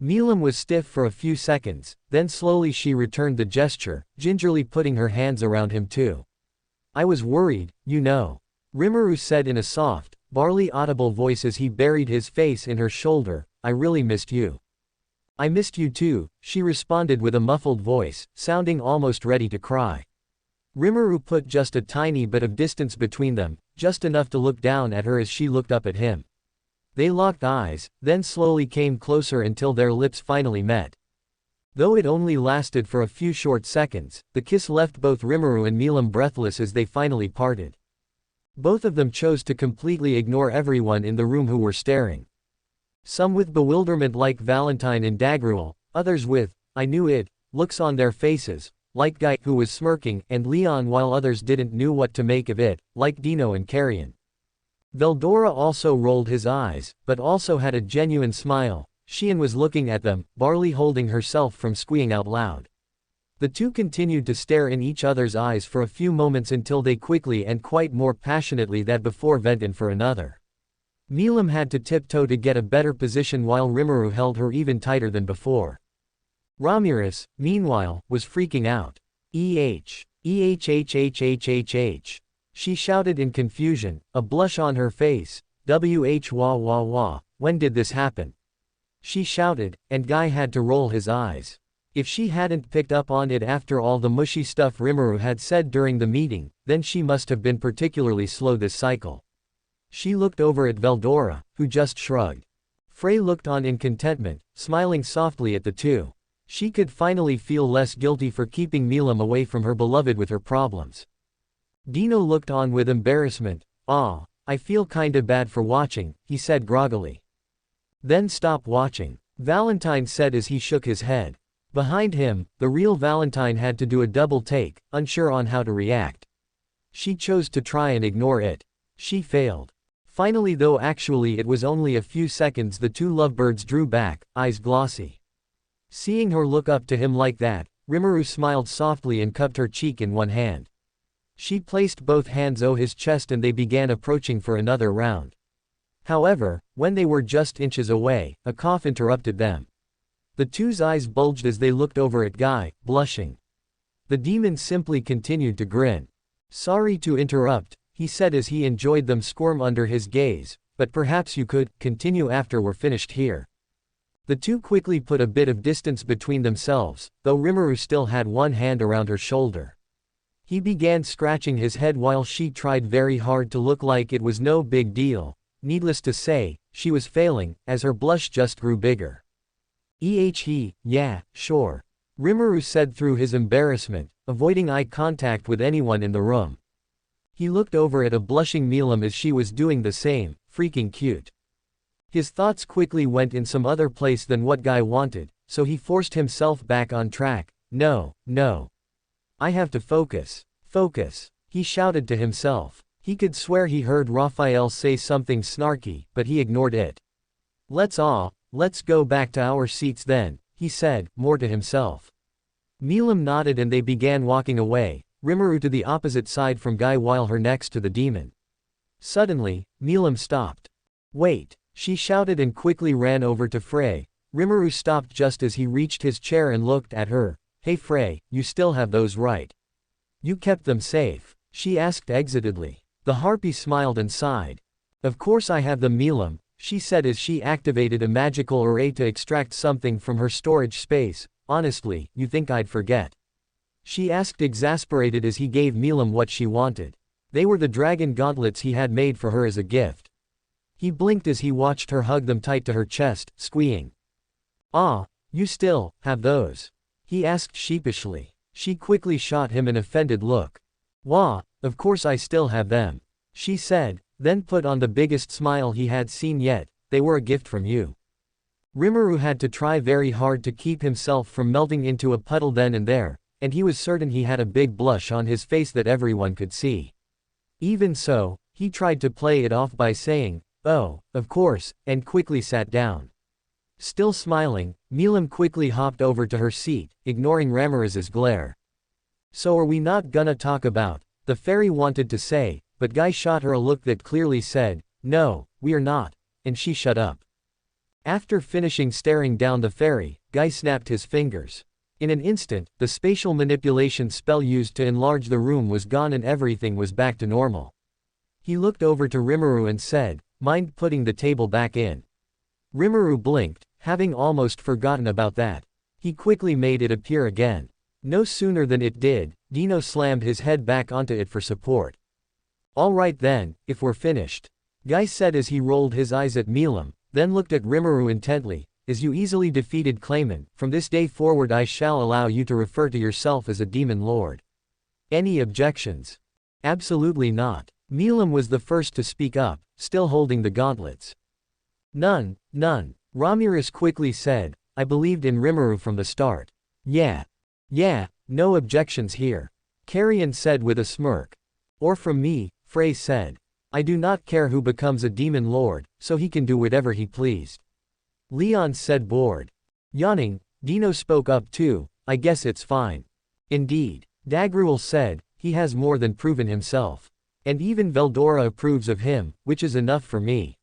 Milim was stiff for a few seconds, then slowly she returned the gesture, gingerly putting her hands around him too. I was worried, you know, Rimuru said in a soft, barely audible voice as he buried his face in her shoulder. I really missed you. I missed you too, she responded with a muffled voice, sounding almost ready to cry. Rimuru put just a tiny bit of distance between them, just enough to look down at her as she looked up at him. They locked eyes, then slowly came closer until their lips finally met. Though it only lasted for a few short seconds, the kiss left both Rimuru and Milim breathless as they finally parted. Both of them chose to completely ignore everyone in the room who were staring. Some with bewilderment like Valentine and Dagruel, others with, I knew it, looks on their faces, like Guy who was smirking, and Leon, while others didn't know what to make of it, like Dino and Carrion. Veldora also rolled his eyes, but also had a genuine smile. Xian was looking at them, barely holding herself from squealing out loud. The two continued to stare in each other's eyes for a few moments until they quickly and quite more passionately than before went in for another. Milim had to tiptoe to get a better position while Rimuru held her even tighter than before. Ramirez, meanwhile, was freaking out. She shouted in confusion, a blush on her face. When did this happen? She shouted, and Guy had to roll his eyes. If she hadn't picked up on it after all the mushy stuff Rimuru had said during the meeting, then she must have been particularly slow this cycle. She looked over at Veldora, who just shrugged. Frey looked on in contentment, smiling softly at the two. She could finally feel less guilty for keeping Milim away from her beloved with her problems. Dino looked on with embarrassment. I feel kinda bad for watching, he said groggily. Then stop watching, Valentine said as he shook his head. Behind him, the real Valentine had to do a double take, unsure on how to react. She chose to try and ignore it. She failed. Finally, though actually it was only a few seconds, the two lovebirds drew back, eyes glossy. Seeing her look up to him like that, Rimuru smiled softly and cupped her cheek in one hand. She placed both hands on his chest and they began approaching for another round. However, when they were just inches away, a cough interrupted them. The two's eyes bulged as they looked over at Guy, blushing. The demon simply continued to grin. Sorry to interrupt, he said as he enjoyed them squirm under his gaze, but perhaps you could continue after we're finished here. The two quickly put a bit of distance between themselves, though Rimuru still had one hand around her shoulder. He began scratching his head while she tried very hard to look like it was no big deal. Needless to say, she was failing, as her blush just grew bigger. Yeah, sure, Rimuru said through his embarrassment, avoiding eye contact with anyone in the room. He looked over at a blushing Milim as she was doing the same, freaking cute. His thoughts quickly went in some other place than what Guy wanted, so he forced himself back on track. No. I have to focus, he shouted to himself. He could swear he heard Raphael say something snarky, but he ignored it. Let's go back to our seats then, he said, more to himself. Milim nodded and they began walking away, Rimuru to the opposite side from Guy while her next to the demon. Suddenly, Milim stopped. Wait, she shouted and quickly ran over to Frey. Rimuru stopped just as he reached his chair and looked at her. Hey Frey, you still have those right? You kept them safe? She asked excitedly. The harpy smiled and sighed. Of course I have them Milim, she said as she activated a magical array to extract something from her storage space. Honestly, you think I'd forget? She asked exasperated as he gave Milim what she wanted. They were the dragon gauntlets he had made for her as a gift. He blinked as he watched her hug them tight to her chest, squeeing. Ah, you still have those? He asked sheepishly. She quickly shot him an offended look. Wah, of course I still have them, she said, then put on the biggest smile he had seen yet. They were a gift from you. Rimuru had to try very hard to keep himself from melting into a puddle then and there, and he was certain he had a big blush on his face that everyone could see. Even so, he tried to play it off by saying, oh, of course, and quickly sat down. Still smiling, Milim quickly hopped over to her seat, ignoring Ramiriz's glare. So are we not gonna talk about, the fairy wanted to say, but Guy shot her a look that clearly said, no, we are not, and she shut up. After finishing staring down the fairy, Guy snapped his fingers. In an instant, the spatial manipulation spell used to enlarge the room was gone and everything was back to normal. He looked over to Rimuru and said, mind putting the table back in? Rimuru blinked, having almost forgotten about that. He quickly made it appear again. No sooner than it did, Dino slammed his head back onto it for support. All right then, if we're finished, Guy said as he rolled his eyes at Milim, then looked at Rimuru intently. As you easily defeated Clayman, from this day forward I shall allow you to refer to yourself as a demon lord. Any objections? Absolutely not. Milim was the first to speak up, still holding the gauntlets. None, none. Ramiris quickly said, I believed in Rimuru from the start. Yeah, no objections here. Carrion said with a smirk. Or from me, Frey said. I do not care who becomes a demon lord, so he can do whatever he pleased. Leon said bored. Yawning, Dino spoke up too, I guess it's fine. Indeed. Dagruel said, he has more than proven himself. And even Veldora approves of him, which is enough for me.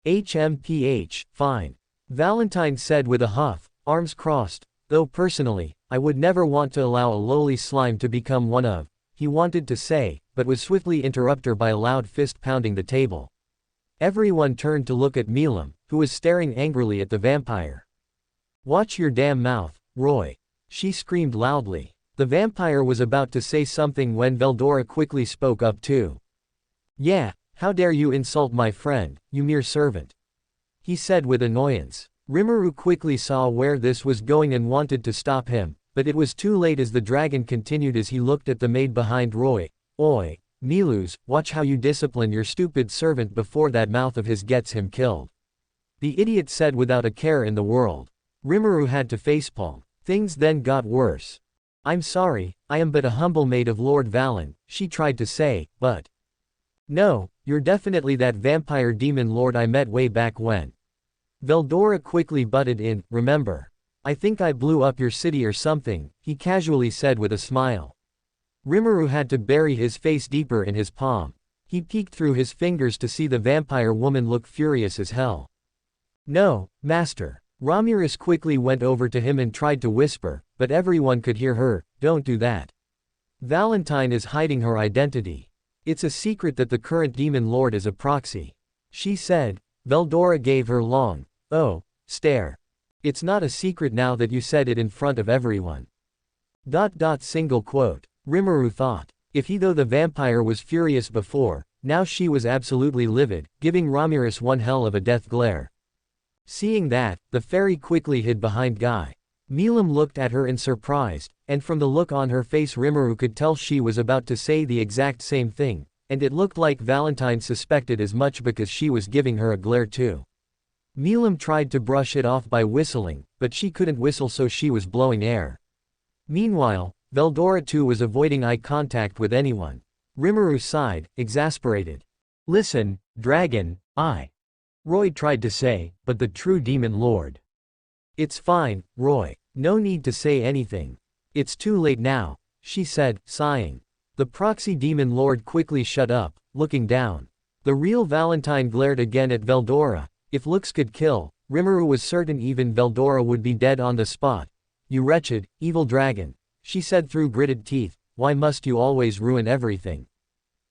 HMPH, fine. Valentine said with a huff, arms crossed, though personally, I would never want to allow a lowly slime to become one of, he wanted to say, but was swiftly interrupted by a loud fist pounding the table. Everyone turned to look at Milim, who was staring angrily at the vampire. Watch your damn mouth, Roy. She screamed loudly. The vampire was about to say something when Veldora quickly spoke up too. Yeah, how dare you insult my friend, you mere servant. He said with annoyance. Rimuru quickly saw where this was going and wanted to stop him, but it was too late as the dragon continued as he looked at the maid behind Roy. Oi, Milus, watch how you discipline your stupid servant before that mouth of his gets him killed. The idiot said without a care in the world. Rimuru had to facepalm. Things then got worse. I'm sorry, I am but a humble maid of Lord Valen, she tried to say, but... No, you're definitely that vampire demon lord I met way back when. Veldora quickly butted in, remember. I think I blew up your city or something, he casually said with a smile. Rimuru had to bury his face deeper in his palm. He peeked through his fingers to see the vampire woman look furious as hell. No, master. Ramiris quickly went over to him and tried to whisper, but everyone could hear her, don't do that. Valentine is hiding her identity. It's a secret that the current demon lord is a proxy. She said. Veldora gave her long, oh, stare. It's not a secret now that you said it in front of everyone. Single quote. Rimuru thought. If he though the vampire was furious before, now she was absolutely livid, giving Ramiris one hell of a death glare. Seeing that, the fairy quickly hid behind Guy. Milim looked at her in surprise, and from the look on her face Rimuru could tell she was about to say the exact same thing, and it looked like Valentine suspected as much because she was giving her a glare too. Milim tried to brush it off by whistling, but she couldn't whistle so she was blowing air. Meanwhile, Veldora too was avoiding eye contact with anyone. Rimuru sighed, exasperated. Listen, dragon, Roy tried to say, but the true demon lord. It's fine, Roy. No need to say anything. It's too late now, she said, sighing. The proxy demon lord quickly shut up, looking down. The real Valentine glared again at Veldora. If looks could kill, Rimuru was certain even Veldora would be dead on the spot. You wretched, evil dragon, she said through gritted teeth, why must you always ruin everything?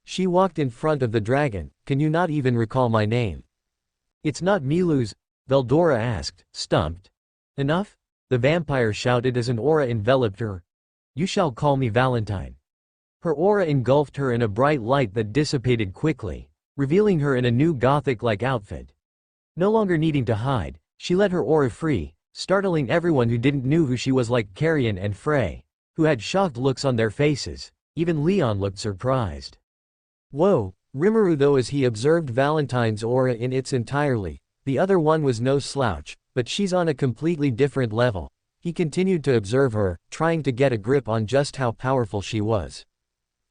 She walked in front of the dragon, can you not even recall my name? It's not Milu's, Veldora asked, stumped. Enough? The vampire shouted as an aura enveloped her. You shall call me Valentine. Her aura engulfed her in a bright light that dissipated quickly, revealing her in a new gothic-like outfit. No longer needing to hide, she let her aura free, startling everyone who didn't know who she was like Carrion and Frey, who had shocked looks on their faces. Even Leon looked surprised. Whoa, Rimuru though as he observed Valentine's aura in its entirety, the other one was no slouch, but she's on a completely different level. He continued to observe her, trying to get a grip on just how powerful she was.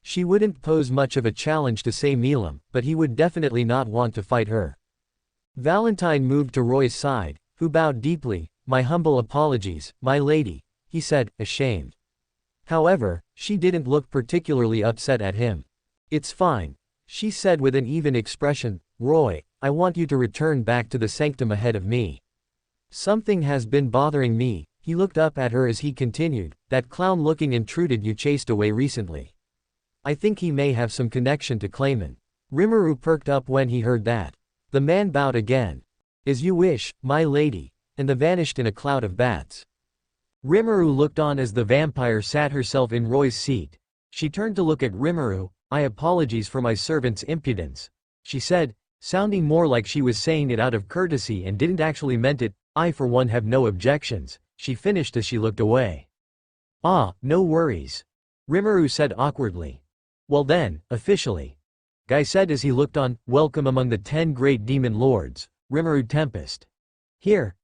She wouldn't pose much of a challenge to say Milim, but he would definitely not want to fight her. Valentine moved to Roy's side, who bowed deeply. My humble apologies, my lady, he said, ashamed. However, she didn't look particularly upset at him. It's fine, she said with an even expression. Roy, I want you to return back to the sanctum ahead of me. Something has been bothering me. He looked up at her as he continued, that clown-looking intruded you chased away recently. I think he may have some connection to Clayman. Rimuru perked up when he heard that. The man bowed again. As you wish, my lady, and then vanished in a cloud of bats. Rimuru looked on as the vampire sat herself in Roy's seat. She turned to look at Rimuru. I apologize for my servant's impudence, she said, sounding more like she was saying it out of courtesy and didn't actually meant it. I for one have no objections, she finished as she looked away. Ah, no worries, Rimuru said awkwardly. Well then, officially, Guy said as he looked on, welcome among the 10 great demon lords, Rimuru Tempest. Here.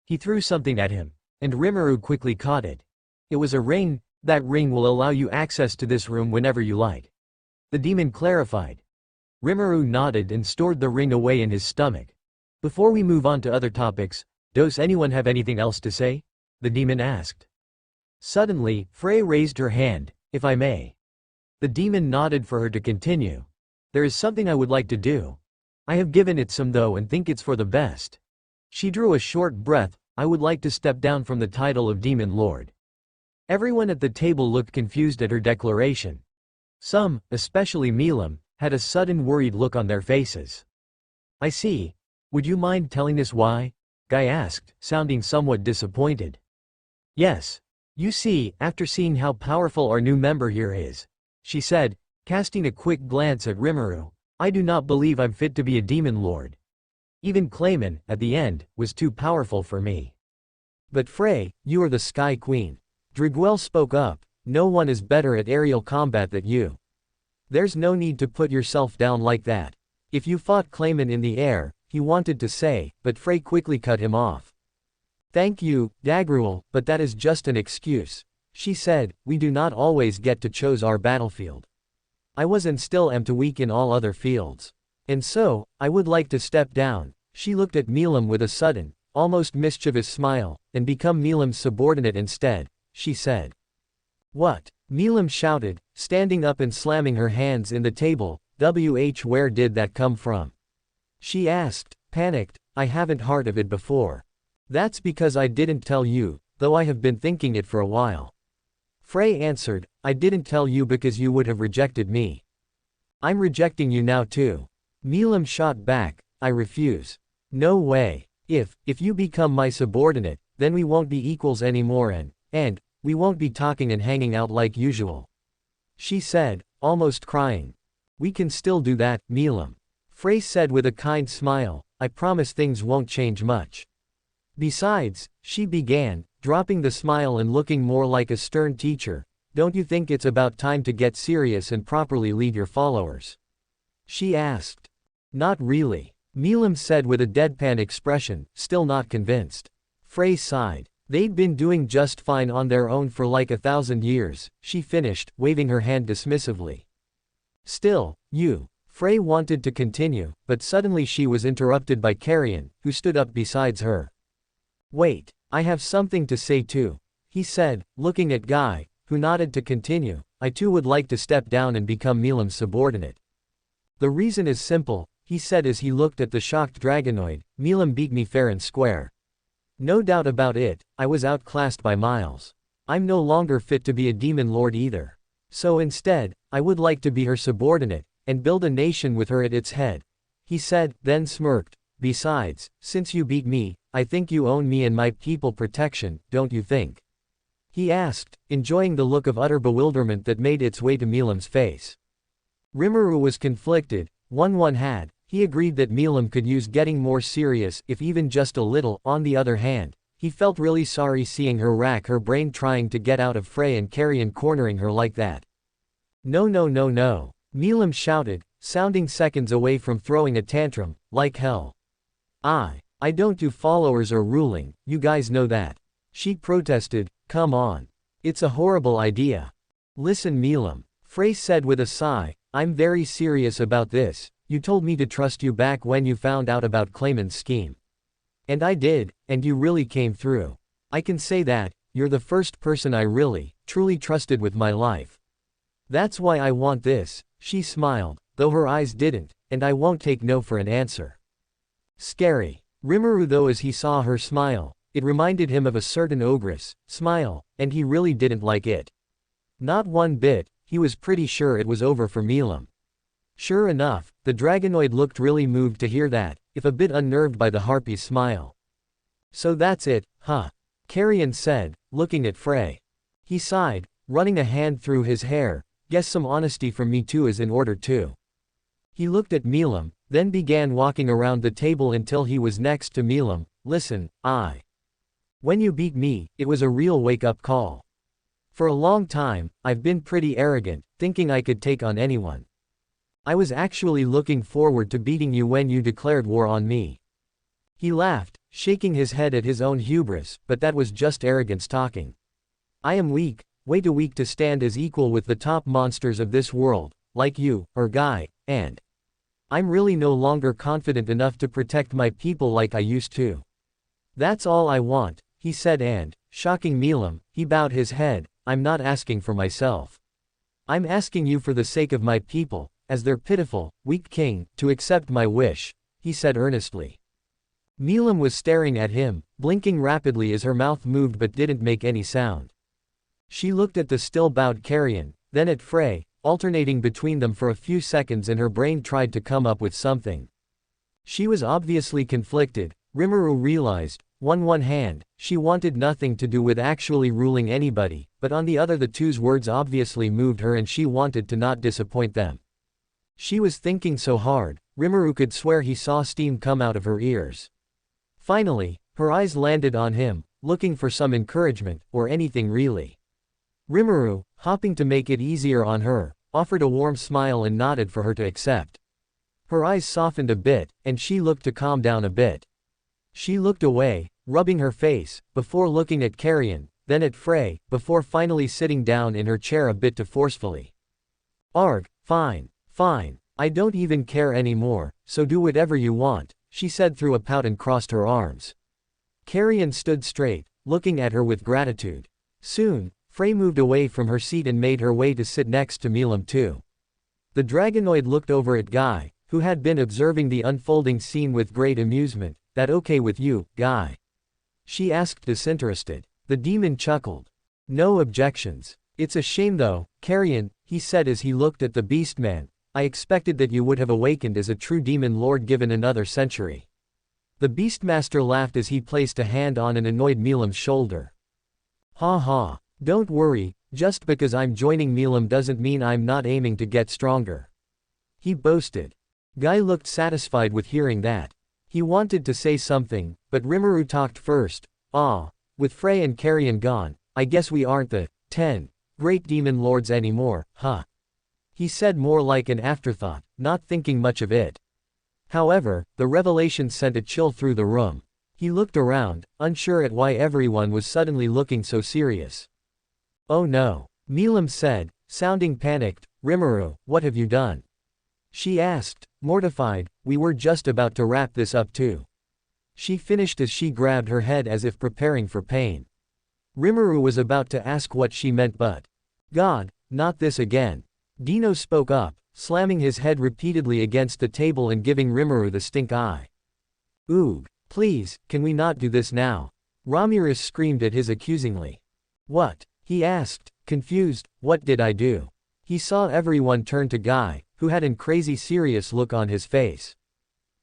He threw something at him, and Rimuru quickly caught it. It was a ring. That ring will allow you access to this room whenever you like. The demon clarified. Rimuru nodded and stored the ring away in his stomach. Before we move on to other topics, does anyone have anything else to say? The demon asked. Suddenly, Frey raised her hand, if I may. The demon nodded for her to continue. There is something I would like to do. I have given it some thought and think it's for the best. She drew a short breath. I would like to step down from the title of Demon Lord. Everyone at the table looked confused at her declaration. Some, especially Milim, had a sudden worried look on their faces. I see. Would you mind telling us why? Guy asked, sounding somewhat disappointed. Yes. You see, after seeing how powerful our new member here is, she said, casting a quick glance at Rimuru, I do not believe I'm fit to be a demon lord. Even Clayman, at the end, was too powerful for me. But Frey, you are the Sky Queen. Dragonoid spoke up, no one is better at aerial combat than you. There's no need to put yourself down like that. If you fought Clayman in the air, he wanted to say, but Frey quickly cut him off. Thank you, Dragonoid, but that is just an excuse, she said, we do not always get to choose our battlefield. I was and still am too weak in all other fields. And so, I would like to step down. She looked at Milim with a sudden, almost mischievous smile, and become Milim's subordinate instead, she said. What? Milim shouted, standing up and slamming her hands in the table. Where did that come from? She asked, panicked. I haven't heard of it before. That's because I didn't tell you, though I have been thinking it for a while. Frey answered, I didn't tell you because you would have rejected me. I'm rejecting you now too. Milim shot back, I refuse. No way. If you become my subordinate, then we won't be equals anymore and we won't be talking and hanging out like usual. She said, almost crying. We can still do that, Milim. Frey said with a kind smile, I promise things won't change much. Besides, she began, dropping the smile and looking more like a stern teacher, don't you think it's about time to get serious and properly lead your followers? She asked. Not really, Milim said with a deadpan expression, still not convinced. Frey sighed. They'd been doing just fine on their own for like 1,000 years, she finished, waving her hand dismissively. Still, you. Frey wanted to continue, but suddenly she was interrupted by Carrion, who stood up beside her. Wait, I have something to say too, he said, looking at Guy, who nodded to continue. I too would like to step down and become Milim's subordinate. The reason is simple, he said as he looked at the shocked Dragonoid. Milim beat me fair and square. No doubt about it, I was outclassed by miles. I'm no longer fit to be a demon lord either. So instead, I would like to be her subordinate, and build a nation with her at its head. He said, then smirked. Besides, since you beat me, I think you own me and my people protection, don't you think? He asked, enjoying the look of utter bewilderment that made its way to Milim's face. Rimuru was conflicted. He agreed that Milim could use getting more serious, if even just a little. On the other hand, he felt really sorry seeing her rack her brain trying to get out of Frey and Carrion cornering her like that. No, Milim shouted, sounding seconds away from throwing a tantrum. Like hell. I don't do followers or ruling, you guys know that. She protested. Come on. It's a horrible idea. Listen, Milim, Frey said with a sigh, I'm very serious about this. You told me to trust you back when you found out about Clayman's scheme. And I did, and you really came through. I can say that, you're the first person I really, truly trusted with my life. That's why I want this, she smiled, though her eyes didn't, and I won't take no for an answer. Scary. Rimuru though as he saw her smile, it reminded him of a certain ogress smile, and he really didn't like it. Not one bit, he was pretty sure it was over for Milim. Sure enough, the Dragonoid looked really moved to hear that, if a bit unnerved by the harpy's smile. So that's it, huh? Carrion said, looking at Frey. He sighed, running a hand through his hair. Guess some honesty from me too is in order too. He looked at Milim, then began walking around the table until he was next to Milim. Listen, when you beat me, it was a real wake-up call. For a long time, I've been pretty arrogant, thinking I could take on anyone. I was actually looking forward to beating you when you declared war on me. He laughed, shaking his head at his own hubris, but that was just arrogance talking. I am weak, way too weak to stand as equal with the top monsters of this world, like you, or Guy, and I'm really no longer confident enough to protect my people like I used to. That's all I want, he said and, shocking Milim, he bowed his head, I'm not asking for myself. I'm asking you for the sake of my people, as their pitiful, weak king, to accept my wish, he said earnestly. Milim was staring at him, blinking rapidly as her mouth moved but didn't make any sound. She looked at the still bowed Carrion, then at Frey, alternating between them for a few seconds and her brain tried to come up with something. She was obviously conflicted, Rimuru realized. On one hand, she wanted nothing to do with actually ruling anybody, but on the other the two's words obviously moved her and she wanted to not disappoint them. She was thinking so hard, Rimuru could swear he saw steam come out of her ears. Finally, her eyes landed on him, looking for some encouragement, or anything really. Rimuru, hopping to make it easier on her, offered a warm smile and nodded for her to accept. Her eyes softened a bit, and she looked to calm down a bit. She looked away, rubbing her face, before looking at Carrion, then at Frey, before finally sitting down in her chair a bit too forcefully. Arg, fine, I don't even care anymore, so do whatever you want, she said through a pout and crossed her arms. Carrion stood straight, looking at her with gratitude. Soon, Frey moved away from her seat and made her way to sit next to Milim too. The Dragonoid looked over at Guy, who had been observing the unfolding scene with great amusement. That okay with you, Guy? She asked disinterested. The demon chuckled. No objections. It's a shame though, Carrion, he said as he looked at the beastman. I expected that you would have awakened as a true demon lord given another century. The beastmaster laughed as he placed a hand on an annoyed Milim's shoulder. Ha ha, don't worry, just because I'm joining Milim doesn't mean I'm not aiming to get stronger. He boasted. Guy looked satisfied with hearing that. He wanted to say something, but Rimuru talked first. With Frey and Carrion gone, I guess we aren't the 10 great demon lords anymore, huh? He said more like an afterthought, not thinking much of it. However, the revelation sent a chill through the room. He looked around, unsure at why everyone was suddenly looking so serious. Oh no, Milim said, sounding panicked. Rimuru, what have you done? She asked, mortified. We were just about to wrap this up too. She finished as she grabbed her head as if preparing for pain. Rimuru was about to ask what she meant but God, not this again. Dino spoke up, slamming his head repeatedly against the table and giving Rimuru the stink eye. Oog, please, can we not do this now? Ramirez screamed at his accusingly. What? He asked, confused, what did I do? He saw everyone turn to Guy, who had an crazy serious look on his face.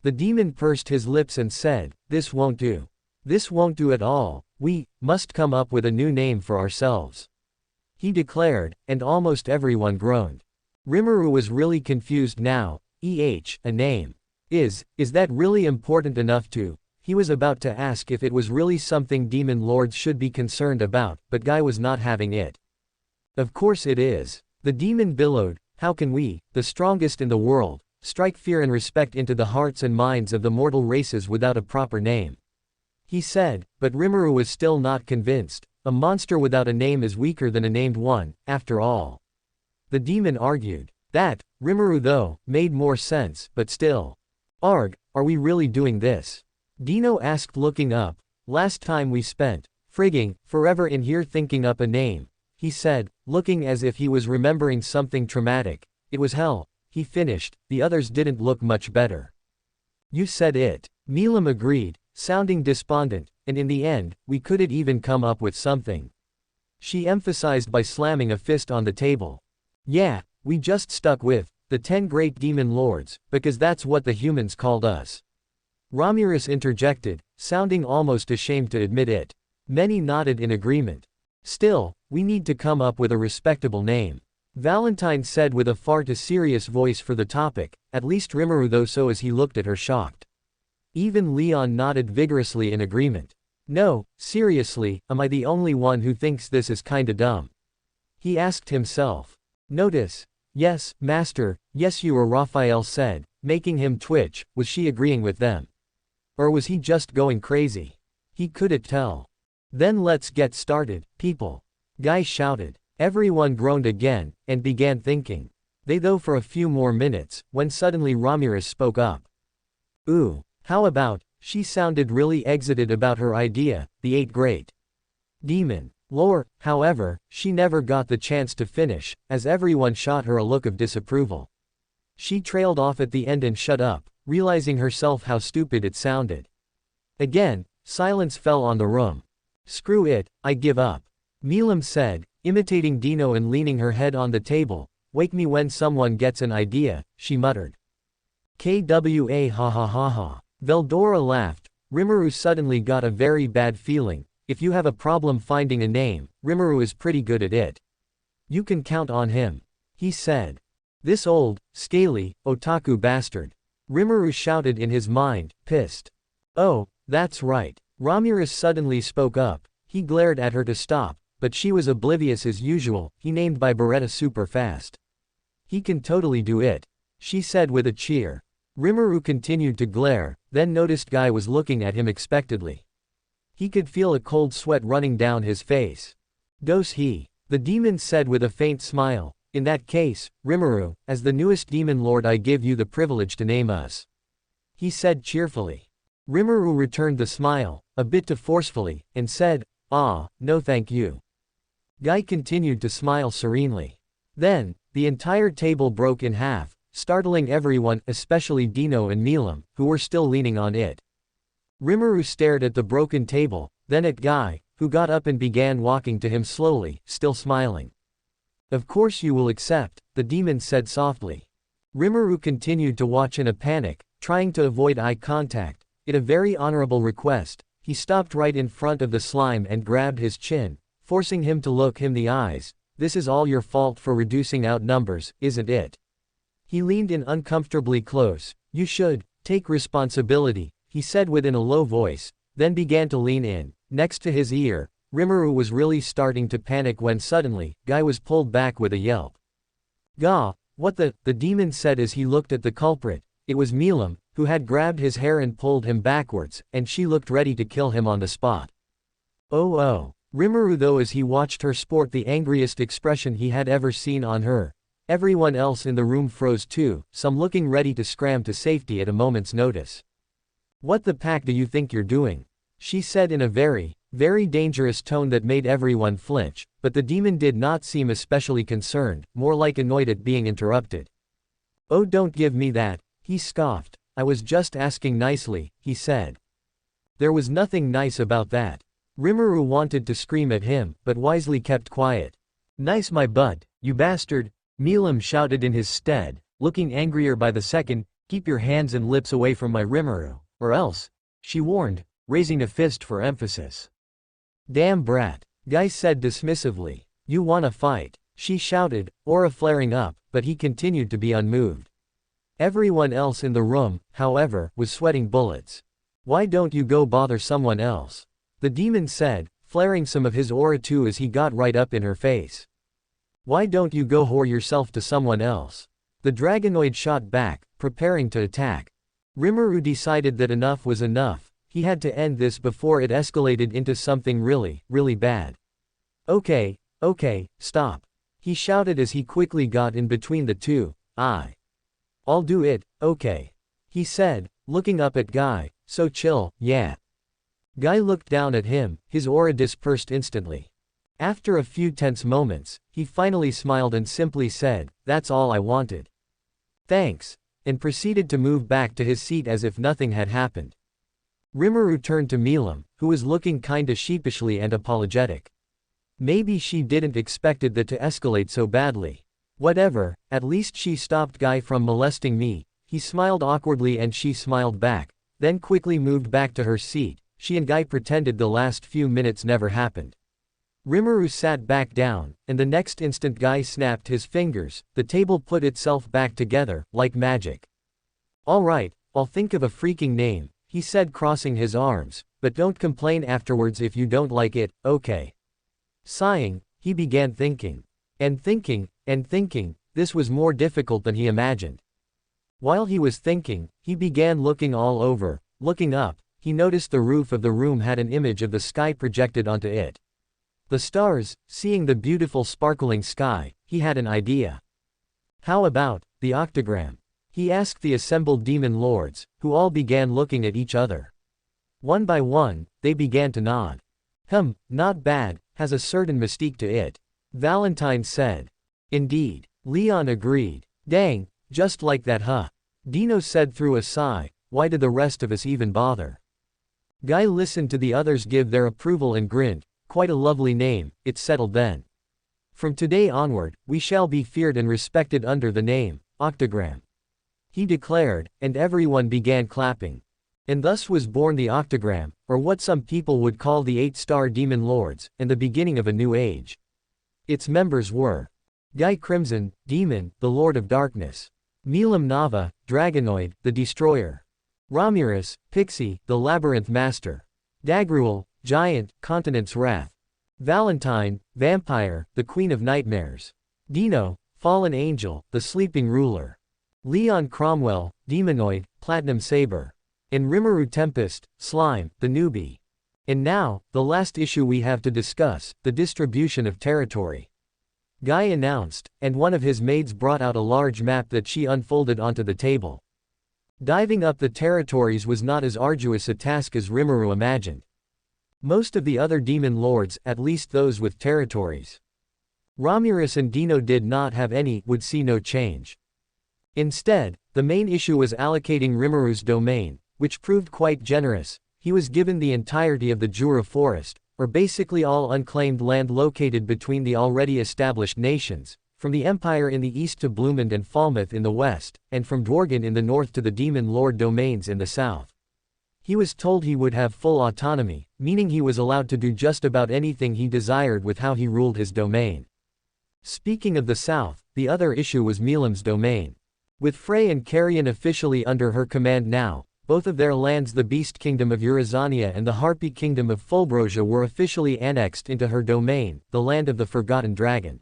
The demon pursed his lips and said, this won't do. This won't do at all, we must come up with a new name for ourselves. He declared, and almost everyone groaned. Rimuru was really confused now. A name. Is that really important enough to? He was about to ask if it was really something demon lords should be concerned about, but Guy was not having it. Of course it is. The demon bellowed, how can we, the strongest in the world, strike fear and respect into the hearts and minds of the mortal races without a proper name? He said, but Rimuru was still not convinced. A monster without a name is weaker than a named one, after all. The demon argued. That, Rimuru though, made more sense, but still. Arg, are we really doing this? Dino asked looking up. Last time we spent, frigging, forever in here thinking up a name, he said, looking as if he was remembering something traumatic. It was hell, he finished, the others didn't look much better. You said it. Milim agreed, sounding despondent, and in the end, we couldn't even come up with something. She emphasized by slamming a fist on the table. Yeah, we just stuck with the 10 great demon lords, because that's what the humans called us. Ramirez interjected, sounding almost ashamed to admit it. Many nodded in agreement. Still, we need to come up with a respectable name. Valentine said with a far too serious voice for the topic, at least Rimuru though, so as he looked at her shocked. Even Leon nodded vigorously in agreement. No, seriously, am I the only one who thinks this is kinda dumb? He asked himself. Notice. Yes, master, yes you were, Raphael said, making him twitch. Was she agreeing with them? Or was he just going crazy? He couldn't tell. Then let's get started, people. Guy shouted. Everyone groaned again, and began thinking. They though for a few more minutes, when suddenly Ramirez spoke up. Ooh, how about, she sounded really excited about her idea, the 8 great demon lore. However, she never got the chance to finish, as everyone shot her a look of disapproval. She trailed off at the end and shut up, realizing herself how stupid it sounded. Again, silence fell on the room. Screw it, I give up. Milim said, imitating Dino and leaning her head on the table. Wake me when someone gets an idea, she muttered. Kwa ha ha ha ha. Veldora laughed. Rimuru suddenly got a very bad feeling. If you have a problem finding a name, Rimuru is pretty good at it. You can count on him. He said. This old, scaly, otaku bastard. Rimuru shouted in his mind, pissed. Oh, that's right. Ramirez suddenly spoke up. He glared at her to stop, but she was oblivious as usual. He named by Beretta super fast. He can totally do it, she said with a cheer. Rimuru continued to glare, then noticed Guy was looking at him expectantly. He could feel a cold sweat running down his face. Dose he. The demon said with a faint smile. In that case, Rimuru, as the newest demon lord I give you the privilege to name us. He said cheerfully. Rimuru returned the smile, a bit too forcefully, and said, ah, no thank you. Guy continued to smile serenely. Then, the entire table broke in half, startling everyone, especially Dino and Milim, who were still leaning on it. Rimuru stared at the broken table, then at Guy, who got up and began walking to him slowly, still smiling. Of course you will accept, the demon said softly. Rimuru continued to watch in a panic, trying to avoid eye contact. It a very honorable request. He stopped right in front of the slime and grabbed his chin, forcing him to look him the eyes. This is all your fault for reducing out numbers, isn't it? He leaned in uncomfortably close. You should take responsibility, he said within a low voice, then began to lean in, next to his ear. Rimuru was really starting to panic when suddenly, Guy was pulled back with a yelp. Gah, what the demon said as he looked at the culprit. It was Milim, who had grabbed his hair and pulled him backwards, and she looked ready to kill him on the spot. Oh. Rimuru though as he watched her sport the angriest expression he had ever seen on her. Everyone else in the room froze too, some looking ready to scram to safety at a moment's notice. What the pack do you think you're doing? She said in a very Very dangerous tone that made everyone flinch, but the demon did not seem especially concerned, more like annoyed at being interrupted. "Oh, don't give me that," he scoffed. "I was just asking nicely," he said. There was nothing nice about that. Rimuru wanted to scream at him, but wisely kept quiet. "Nice my butt, you bastard," Milim shouted in his stead, looking angrier by the second. "Keep your hands and lips away from my Rimuru, or else," she warned, raising a fist for emphasis. "Damn brat," Guy said dismissively. "You wanna fight?" she shouted, aura flaring up, but he continued to be unmoved. Everyone else in the room, however, was sweating bullets. "Why don't you go bother someone else?" the demon said, flaring some of his aura too as he got right up in her face. "Why don't you go whore yourself to someone else?" the Dragonoid shot back, preparing to attack. Rimuru decided that enough was enough. He had to end this before it escalated into something really, really bad. Okay, stop," he shouted as he quickly got in between the two. "I'll do it, okay," he said, looking up at Guy. "So chill, yeah." Guy looked down at him, his aura dispersed instantly. After a few tense moments, he finally smiled and simply said, "That's all I wanted. Thanks," and proceeded to move back to his seat as if nothing had happened. Rimuru turned to Milim, who was looking kinda sheepishly and apologetic. Maybe she didn't expected that to escalate so badly. Whatever, at least she stopped Guy from molesting me. He smiled awkwardly and she smiled back, then quickly moved back to her seat. She and Guy pretended the last few minutes never happened. Rimuru sat back down, and the next instant Guy snapped his fingers. The table put itself back together, like magic. "Alright, I'll think of a freaking name," he said, crossing his arms, "but don't complain afterwards if you don't like it, okay?" Sighing, he began thinking. And thinking, and thinking. This was more difficult than he imagined. While he was thinking, he began looking all over. Looking up, he noticed the roof of the room had an image of the sky projected onto it. The stars, seeing the beautiful sparkling sky, he had an idea. "How about the octagram?" he asked the assembled demon lords, who all began looking at each other. One by one, they began to nod. Not bad, has a certain mystique to it," Valentine said. "Indeed," Leon agreed. "Dang, just like that huh?" Dino said through a sigh. "Why did the rest of us even bother?" Guy listened to the others give their approval and grinned. "Quite a lovely name," it settled then. "From today onward, we shall be feared and respected under the name, Octagram," he declared, and everyone began clapping. And thus was born the Octagram, or what some people would call the 8-star Demon Lords, and the beginning of a new age. Its members were Guy Crimson, Demon, the Lord of Darkness; Milim Nava, Dragonoid, the Destroyer; Ramirez, Pixie, the Labyrinth Master; Dagruel, Giant, Continent's Wrath; Valentine, Vampire, the Queen of Nightmares; Dino, Fallen Angel, the Sleeping Ruler; Leon Cromwell, Demonoid, Platinum Saber; and Rimuru Tempest, Slime, the Newbie. And now, the last issue we have to discuss, the distribution of territory. Guy announced, and one of his maids brought out a large map that she unfolded onto the table. Diving up the territories was not as arduous a task as Rimuru imagined. Most of the other demon lords, at least those with territories, Ramirez and Dino did not have any, would see no change. Instead, the main issue was allocating Rimuru's domain, which proved quite generous. He was given the entirety of the Jura forest, or basically all unclaimed land located between the already established nations, from the Empire in the east to Bloomond and Falmouth in the west, and from Dworgen in the north to the Demon Lord domains in the south. He was told he would have full autonomy, meaning he was allowed to do just about anything he desired with how he ruled his domain. Speaking of the south, the other issue was Milim's domain. With Frey and Carrion officially under her command now, both of their lands, the Beast Kingdom of Eurazania and the Harpy Kingdom of Fulbrosia, were officially annexed into her domain, the land of the Forgotten Dragon.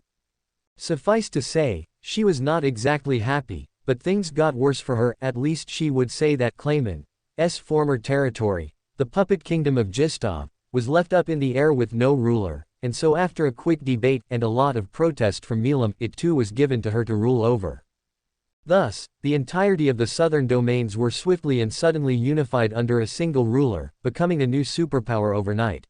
Suffice to say, she was not exactly happy, but things got worse for her. At least she would say that Clayman's former territory, the Puppet Kingdom of Gistov, was left up in the air with no ruler, and so after a quick debate and a lot of protest from Milim, it too was given to her to rule over. Thus, the entirety of the southern domains were swiftly and suddenly unified under a single ruler, becoming a new superpower overnight.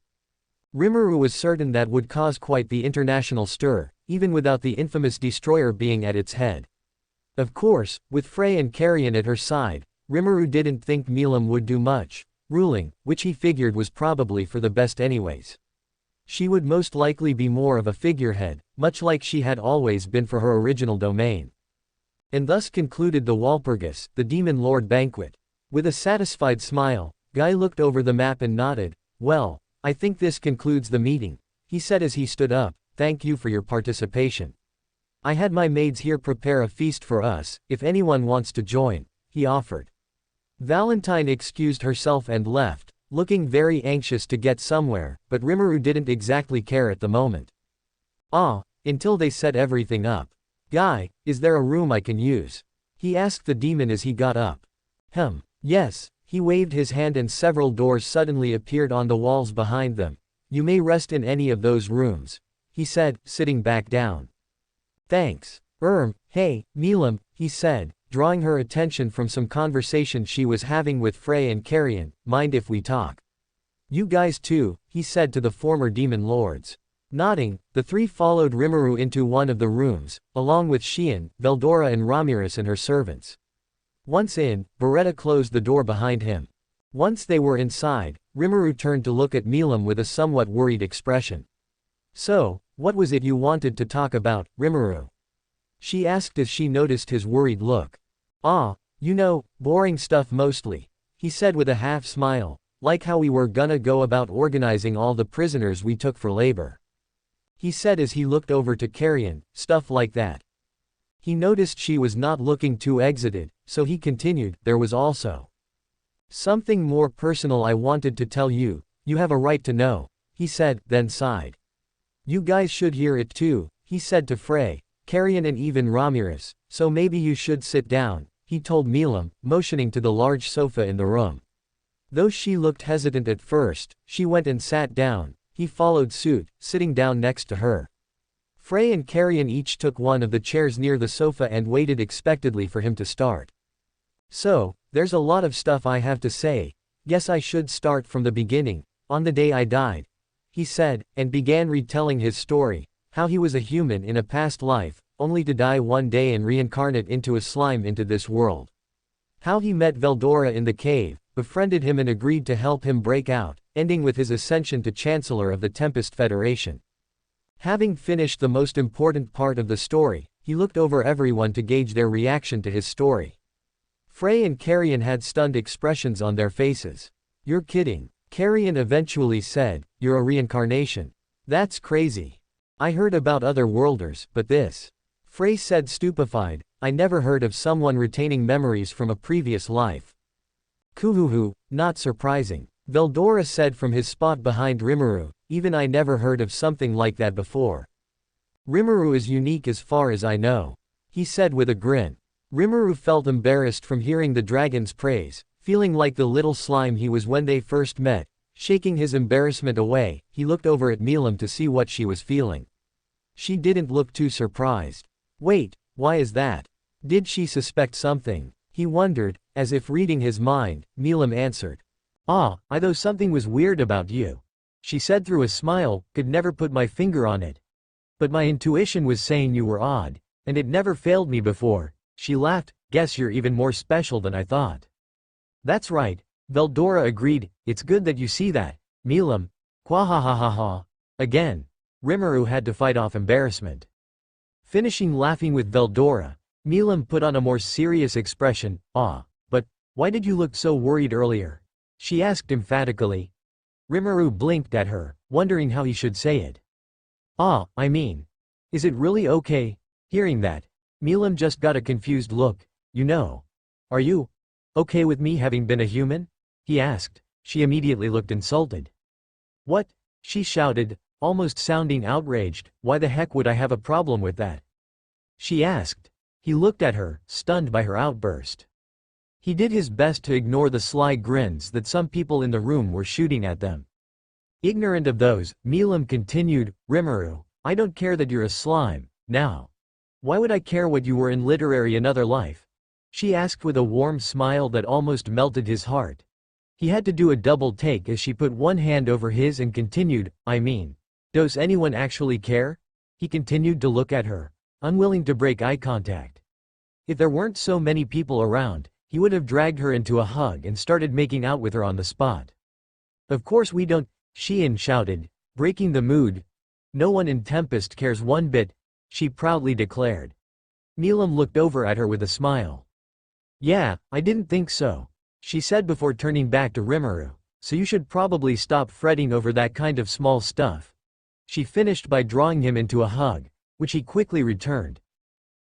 Rimuru was certain that would cause quite the international stir, even without the infamous destroyer being at its head. Of course, with Frey and Carrion at her side, Rimuru didn't think Milim would do much, ruling, which he figured was probably for the best anyways. She would most likely be more of a figurehead, much like she had always been for her original domain. And thus concluded the Walpurgis, the Demon Lord Banquet. With a satisfied smile, Guy looked over the map and nodded. Well, I think this concludes the meeting, he said as he stood up. Thank you for your participation. I had my maids here prepare a feast for us, if anyone wants to join, he offered. Valentine excused herself and left, looking very anxious to get somewhere, but Rimuru didn't exactly care at the moment. Until they set everything up. Guy, is there a room I can use? He asked the demon as he got up. Yes, he waved his hand and several doors suddenly appeared on the walls behind them. You may rest in any of those rooms, he said, sitting back down. Thanks. Hey, Milim, he said, drawing her attention from some conversation she was having with Frey and Carrion. Mind if we talk? You guys too, he said to the former demon lords. Nodding, the three followed Rimuru into one of the rooms, along with Xian, Veldora and Ramirez and her servants. Once in, Beretta closed the door behind him. Once they were inside, Rimuru turned to look at Milim with a somewhat worried expression. So, what was it you wanted to talk about, Rimuru? She asked as she noticed his worried look. Boring stuff mostly, he said with a half smile, like how we were gonna go about organizing all the prisoners we took for labor. He said as he looked over to Carrion, stuff like that. He noticed she was not looking too excited, so he continued, there was also something more personal I wanted to tell you, you have a right to know, he said, then sighed. You guys should hear it too, he said to Frey, Carrion and even Ramirez, so maybe you should sit down, he told Milim, motioning to the large sofa in the room. Though she looked hesitant at first, she went and sat down, he followed suit, sitting down next to her. Frey and Carrion each took one of the chairs near the sofa and waited expectantly for him to start. So, there's a lot of stuff I have to say, guess I should start from the beginning, on the day I died, he said, and began retelling his story, how he was a human in a past life, only to die one day and reincarnate into a slime into this world. How he met Veldora in the cave, befriended him and agreed to help him break out, ending with his ascension to Chancellor of the Tempest Federation. Having finished the most important part of the story, he looked over everyone to gauge their reaction to his story. Frey and Carrion had stunned expressions on their faces. You're kidding, Carrion eventually said, you're a reincarnation. That's crazy. I heard about other worlders, but this. Frey said stupefied, I never heard of someone retaining memories from a previous life. Kuhuhu, not surprising. Veldora said from his spot behind Rimuru, even I never heard of something like that before. Rimuru is unique as far as I know, he said with a grin. Rimuru felt embarrassed from hearing the dragon's praise, feeling like the little slime he was when they first met. Shaking his embarrassment away, he looked over at Milim to see what she was feeling. She didn't look too surprised. Wait, why is that? Did she suspect something? He wondered, as if reading his mind. Milim answered. I thought something was weird about you. She said through a smile, could never put my finger on it. But my intuition was saying you were odd, and it never failed me before. She laughed, guess you're even more special than I thought. That's right, Veldora agreed, it's good that you see that. Milim. Quahahahaha. Again. Rimuru had to fight off embarrassment. Finishing laughing with Veldora, Milim put on a more serious expression. But why did you look so worried earlier? She asked emphatically. Rimuru blinked at her, wondering how he should say it. I mean. Is it really okay? Hearing that, Milim just got a confused look. Are you okay with me having been a human? He asked. She immediately looked insulted. What? She shouted, almost sounding outraged, why the heck would I have a problem with that? She asked. He looked at her, stunned by her outburst. He did his best to ignore the sly grins that some people in the room were shooting at them. Ignorant of those, Milim continued, Rimuru, I don't care that you're a slime, now. Why would I care what you were in literary another life? She asked with a warm smile that almost melted his heart. He had to do a double take as she put one hand over his and continued, I mean, does anyone actually care? He continued to look at her, unwilling to break eye contact. If there weren't so many people around, he would have dragged her into a hug and started making out with her on the spot. Of course we don't, Sheehan shouted, breaking the mood. No one in Tempest cares one bit, she proudly declared. Milim looked over at her with a smile. Yeah, I didn't think so, she said before turning back to Rimuru, so you should probably stop fretting over that kind of small stuff. She finished by drawing him into a hug, which he quickly returned.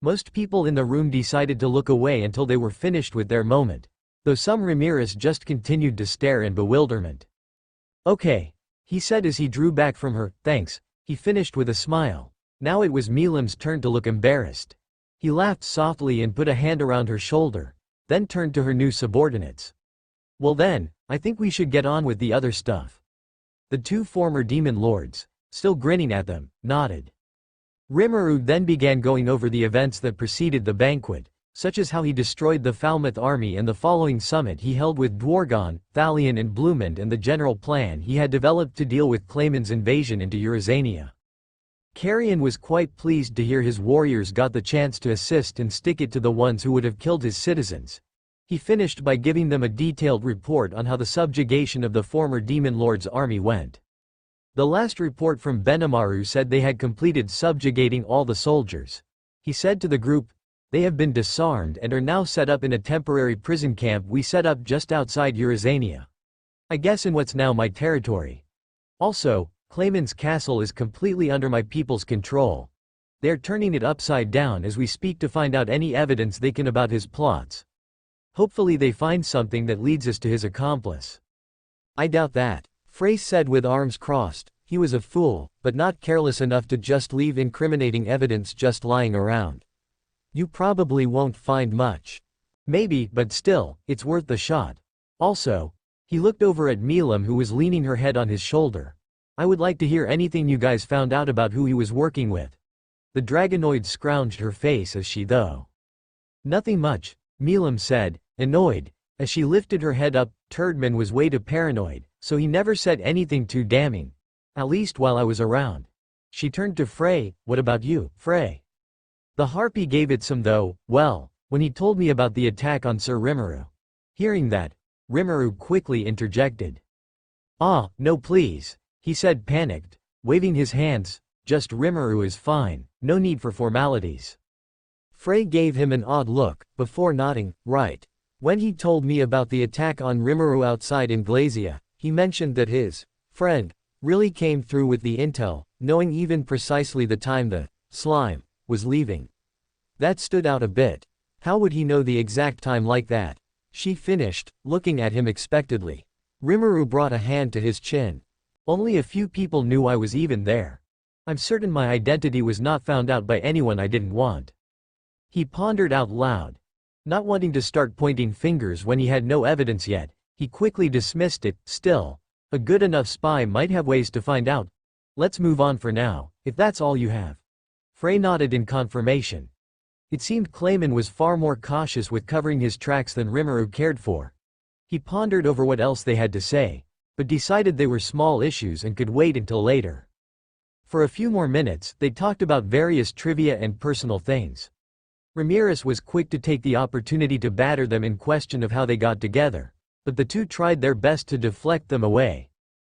Most people in the room decided to look away until they were finished with their moment, though some Ramirez just continued to stare in bewilderment. Okay, he said as he drew back from her, thanks, he finished with a smile. Now it was Milim's turn to look embarrassed. He laughed softly and put a hand around her shoulder, then turned to her new subordinates. Well then, I think we should get on with the other stuff. The two former demon lords, still grinning at them, nodded. Rimuru then began going over the events that preceded the banquet, such as how he destroyed the Falmouth army and the following summit he held with Dwargon, Thalion and Bloomond and the general plan he had developed to deal with Clayman's invasion into Eurasania. Carrion was quite pleased to hear his warriors got the chance to assist and stick it to the ones who would have killed his citizens. He finished by giving them a detailed report on how the subjugation of the former Demon Lord's army went. The last report from Benimaru said they had completed subjugating all the soldiers. He said to the group, they have been disarmed and are now set up in a temporary prison camp we set up just outside Eurasania. I guess in what's now my territory. Also, Clayman's castle is completely under my people's control. They're turning it upside down as we speak to find out any evidence they can about his plots. Hopefully they find something that leads us to his accomplice. I doubt that, Frey said with arms crossed. He was a fool, but not careless enough to just leave incriminating evidence just lying around. You probably won't find much. Maybe, but still, it's worth the shot. Also, he looked over at Milim who was leaning her head on his shoulder. I would like to hear anything you guys found out about who he was working with. The Dragonoid scrounged her face as she though. Nothing much, Milim said, annoyed. As she lifted her head up, Turdman was way too paranoid, so he never said anything too damning. At least while I was around. She turned to Frey, what about you, Frey? The harpy gave it some though, well, when he told me about the attack on Sir Rimuru. Hearing that, Rimuru quickly interjected. Ah, no please, he said panicked, waving his hands, just Rimuru is fine, no need for formalities. Frey gave him an odd look, before nodding, right. When he told me about the attack on Rimuru outside in Glazia, he mentioned that his friend really came through with the intel, knowing even precisely the time the slime was leaving. That stood out a bit. How would he know the exact time like that? She finished, looking at him expectantly. Rimuru brought a hand to his chin. Only a few people knew I was even there. I'm certain my identity was not found out by anyone I didn't want. He pondered out loud. Not wanting to start pointing fingers when he had no evidence yet, he quickly dismissed it. Still, a good enough spy might have ways to find out. Let's move on for now, if that's all you have. Frey nodded in confirmation. It seemed Clayman was far more cautious with covering his tracks than Rimuru cared for. He pondered over what else they had to say, but decided they were small issues and could wait until later. For a few more minutes, they talked about various trivia and personal things. Ramirez was quick to take the opportunity to batter them in question of how they got together, but the two tried their best to deflect them away.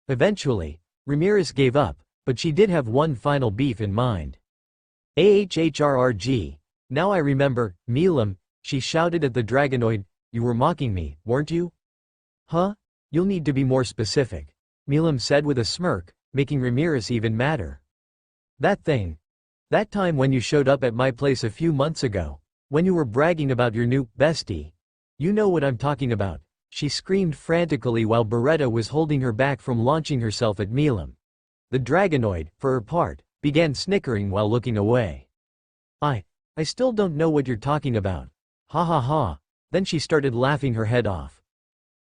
Eventually, Ramirez gave up, but she did have one final beef in mind. AHHRRG. Now I remember, Milim, she shouted at the Dragonoid, you were mocking me, weren't you? Huh? You'll need to be more specific, Milim said with a smirk, making Ramirez even madder. That thing. That time when you showed up at my place a few months ago, when you were bragging about your new bestie. You know what I'm talking about, she screamed frantically while Beretta was holding her back from launching herself at Milim. The Dragonoid, for her part, began snickering while looking away. I still don't know what you're talking about. Ha ha ha. Then she started laughing her head off.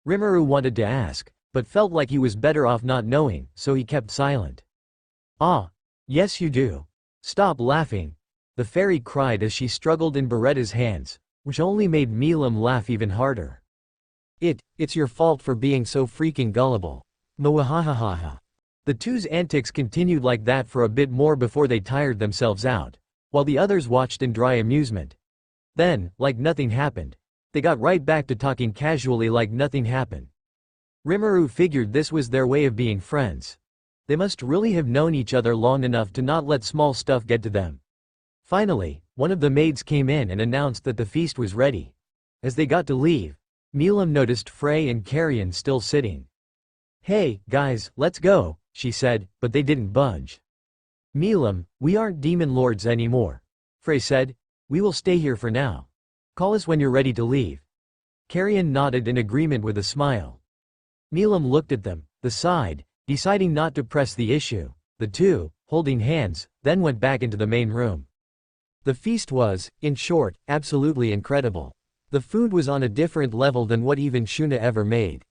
Rimuru wanted to ask, but felt like he was better off not knowing, so he kept silent. Ah, yes you do. Stop laughing, the fairy cried as she struggled in Beretta's hands, which only made Milim laugh even harder. It's your fault for being so freaking gullible. Mwahahaha. The two's antics continued like that for a bit more before they tired themselves out, while the others watched in dry amusement. Then, like nothing happened, they got right back to talking casually like nothing happened. Rimuru figured this was their way of being friends. They must really have known each other long enough to not let small stuff get to them. Finally, one of the maids came in and announced that the feast was ready. As they got to leave, Milim noticed Frey and Carrion still sitting. "Hey, guys, let's go," she said, but they didn't budge. "Milim, we aren't demon lords anymore," Frey said. "We will stay here for now. Call us when you're ready to leave." Carrion nodded in agreement with a smile. Milim looked at them, sighed, deciding not to press the issue. The two, holding hands, then went back into the main room. The feast was, in short, absolutely incredible. The food was on a different level than what even Shuna ever made.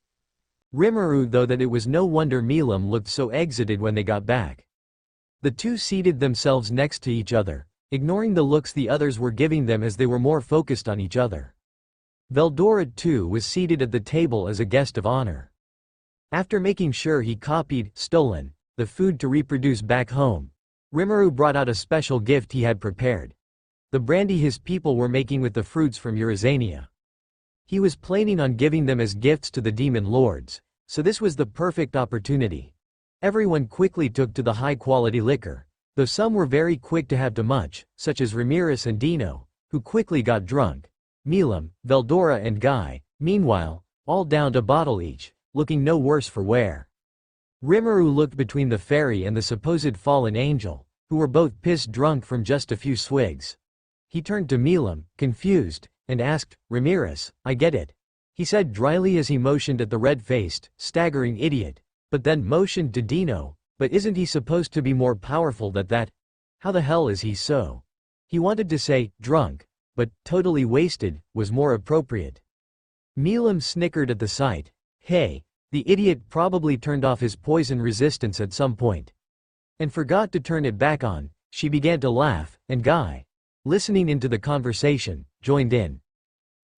Rimuru though that it was no wonder Milim looked so excited when they got back. The two seated themselves next to each other, ignoring the looks the others were giving them as they were more focused on each other. Veldora too was seated at the table as a guest of honor. After making sure he stolen, the food to reproduce back home, Rimuru brought out a special gift he had prepared. The brandy his people were making with the fruits from Eurazania. He was planning on giving them as gifts to the demon lords, so this was the perfect opportunity. Everyone quickly took to the high-quality liquor, though some were very quick to have too much, such as Ramirez and Dino, who quickly got drunk. Milim, Veldora and Guy, meanwhile, all downed a bottle each, looking no worse for wear. Rimuru looked between the fairy and the supposed fallen angel, who were both pissed drunk from just a few swigs. He turned to Milim, confused, and asked, "Ramirez, I get it," he said dryly as he motioned at the red-faced, staggering idiot, but then motioned to Dino, "But isn't he supposed to be more powerful than that? How the hell is he so?" He wanted to say, drunk, but totally wasted was more appropriate. Milim snickered at the sight. Hey, the idiot probably turned off his poison resistance at some point and forgot to turn it back on. She began to laugh, and Guy, listening into the conversation, joined in.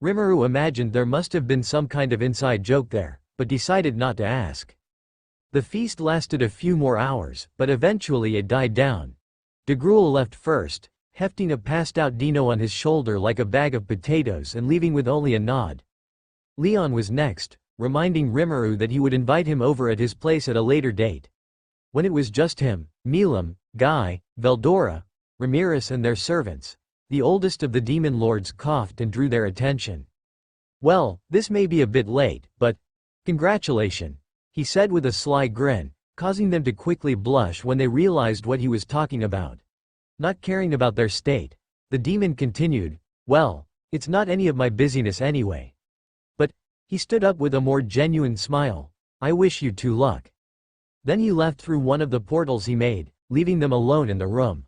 Rimuru imagined there must have been some kind of inside joke there, but decided not to ask. The feast lasted a few more hours, but eventually it died down. DeGruel left first, hefting a passed-out Dino on his shoulder like a bag of potatoes and leaving with only a nod. Leon was next, reminding Rimuru that he would invite him over at his place at a later date. When it was just him, Milim, Guy, Veldora, Ramirez and their servants, the oldest of the demon lords coughed and drew their attention. "Well, this may be a bit late, but congratulations," he said with a sly grin, causing them to quickly blush when they realized what he was talking about. Not caring about their state, the demon continued, "Well, it's not any of my busyness anyway. But," he stood up with a more genuine smile, "I wish you two luck." Then he left through one of the portals he made, leaving them alone in the room.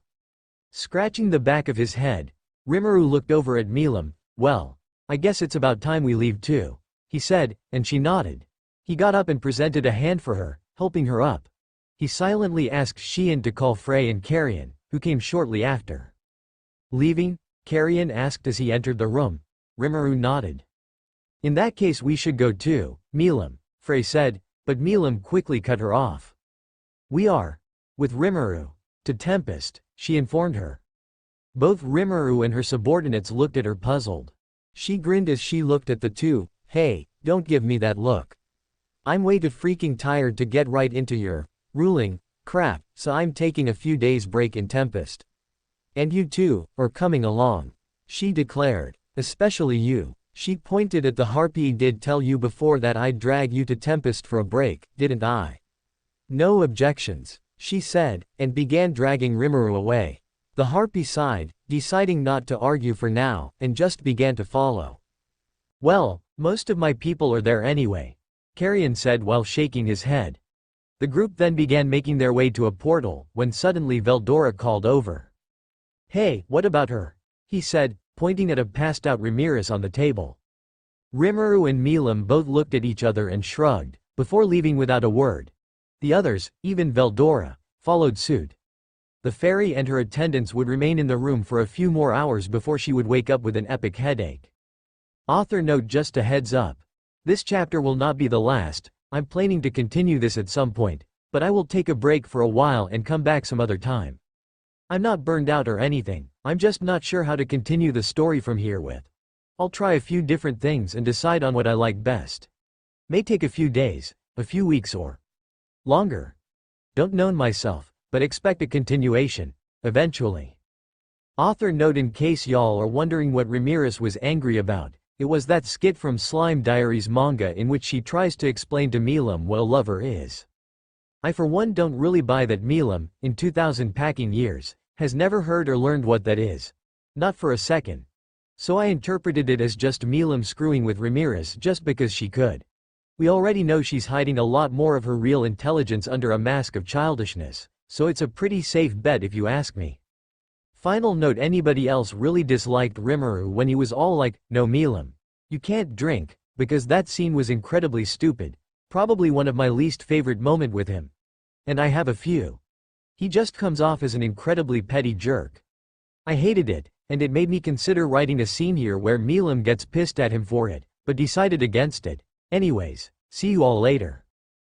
Scratching the back of his head, Rimuru looked over at Milim. "Well, I guess it's about time we leave too," he said, and she nodded. He got up and presented a hand for her, helping her up. He silently asked Xian to call Frey and Carrion, who came shortly after. "Leaving?" Carrion asked as he entered the room. Rimuru nodded. "In that case we should go too, Milim," Frey said, but Milim quickly cut her off. "We are with Rimuru to Tempest," she informed her. Both Rimuru and her subordinates looked at her puzzled. She grinned as she looked at the two. "Hey, don't give me that look. I'm way too freaking tired to get right into your ruling crap, so I'm taking a few days break in Tempest. And you two are coming along," she declared. "Especially you." She pointed at the harpy. "Did tell you before that I'd drag you to Tempest for a break, didn't I?" "No objections," she said, and began dragging Rimuru away. The harpy sighed, deciding not to argue for now, and just began to follow. "Well, most of my people are there anyway," Carrion said while shaking his head. The group then began making their way to a portal, when suddenly Veldora called over. "Hey, what about her?" he said, pointing at a passed-out Ramirez on the table. Rimuru and Milim both looked at each other and shrugged, before leaving without a word. The others, even Veldora, followed suit. The fairy and her attendants would remain in the room for a few more hours before she would wake up with an epic headache. Author note: just a heads up. This chapter will not be the last, I'm planning to continue this at some point, but I will take a break for a while and come back some other time. I'm not burned out or anything, I'm just not sure how to continue the story from here with. I'll try a few different things and decide on what I like best. May take a few days, a few weeks or longer. Don't know myself, but expect a continuation, eventually. Author note: in case y'all are wondering what Ramirez was angry about, it was that skit from Slime Diaries manga in which she tries to explain to Milim what a lover is. I for one don't really buy that Milim, in 2000 packing years, has never heard or learned what that is. Not for a second. So I interpreted it as just Milim screwing with Ramirez just because she could. We already know she's hiding a lot more of her real intelligence under a mask of childishness, so it's a pretty safe bet if you ask me. Final note: anybody else really disliked Rimuru when he was all like, "No Milim, you can't drink," because that scene was incredibly stupid, probably one of my least favorite moment with him. And I have a few. He just comes off as an incredibly petty jerk. I hated it, and it made me consider writing a scene here where Milim gets pissed at him for it, but decided against it. Anyways, see you all later.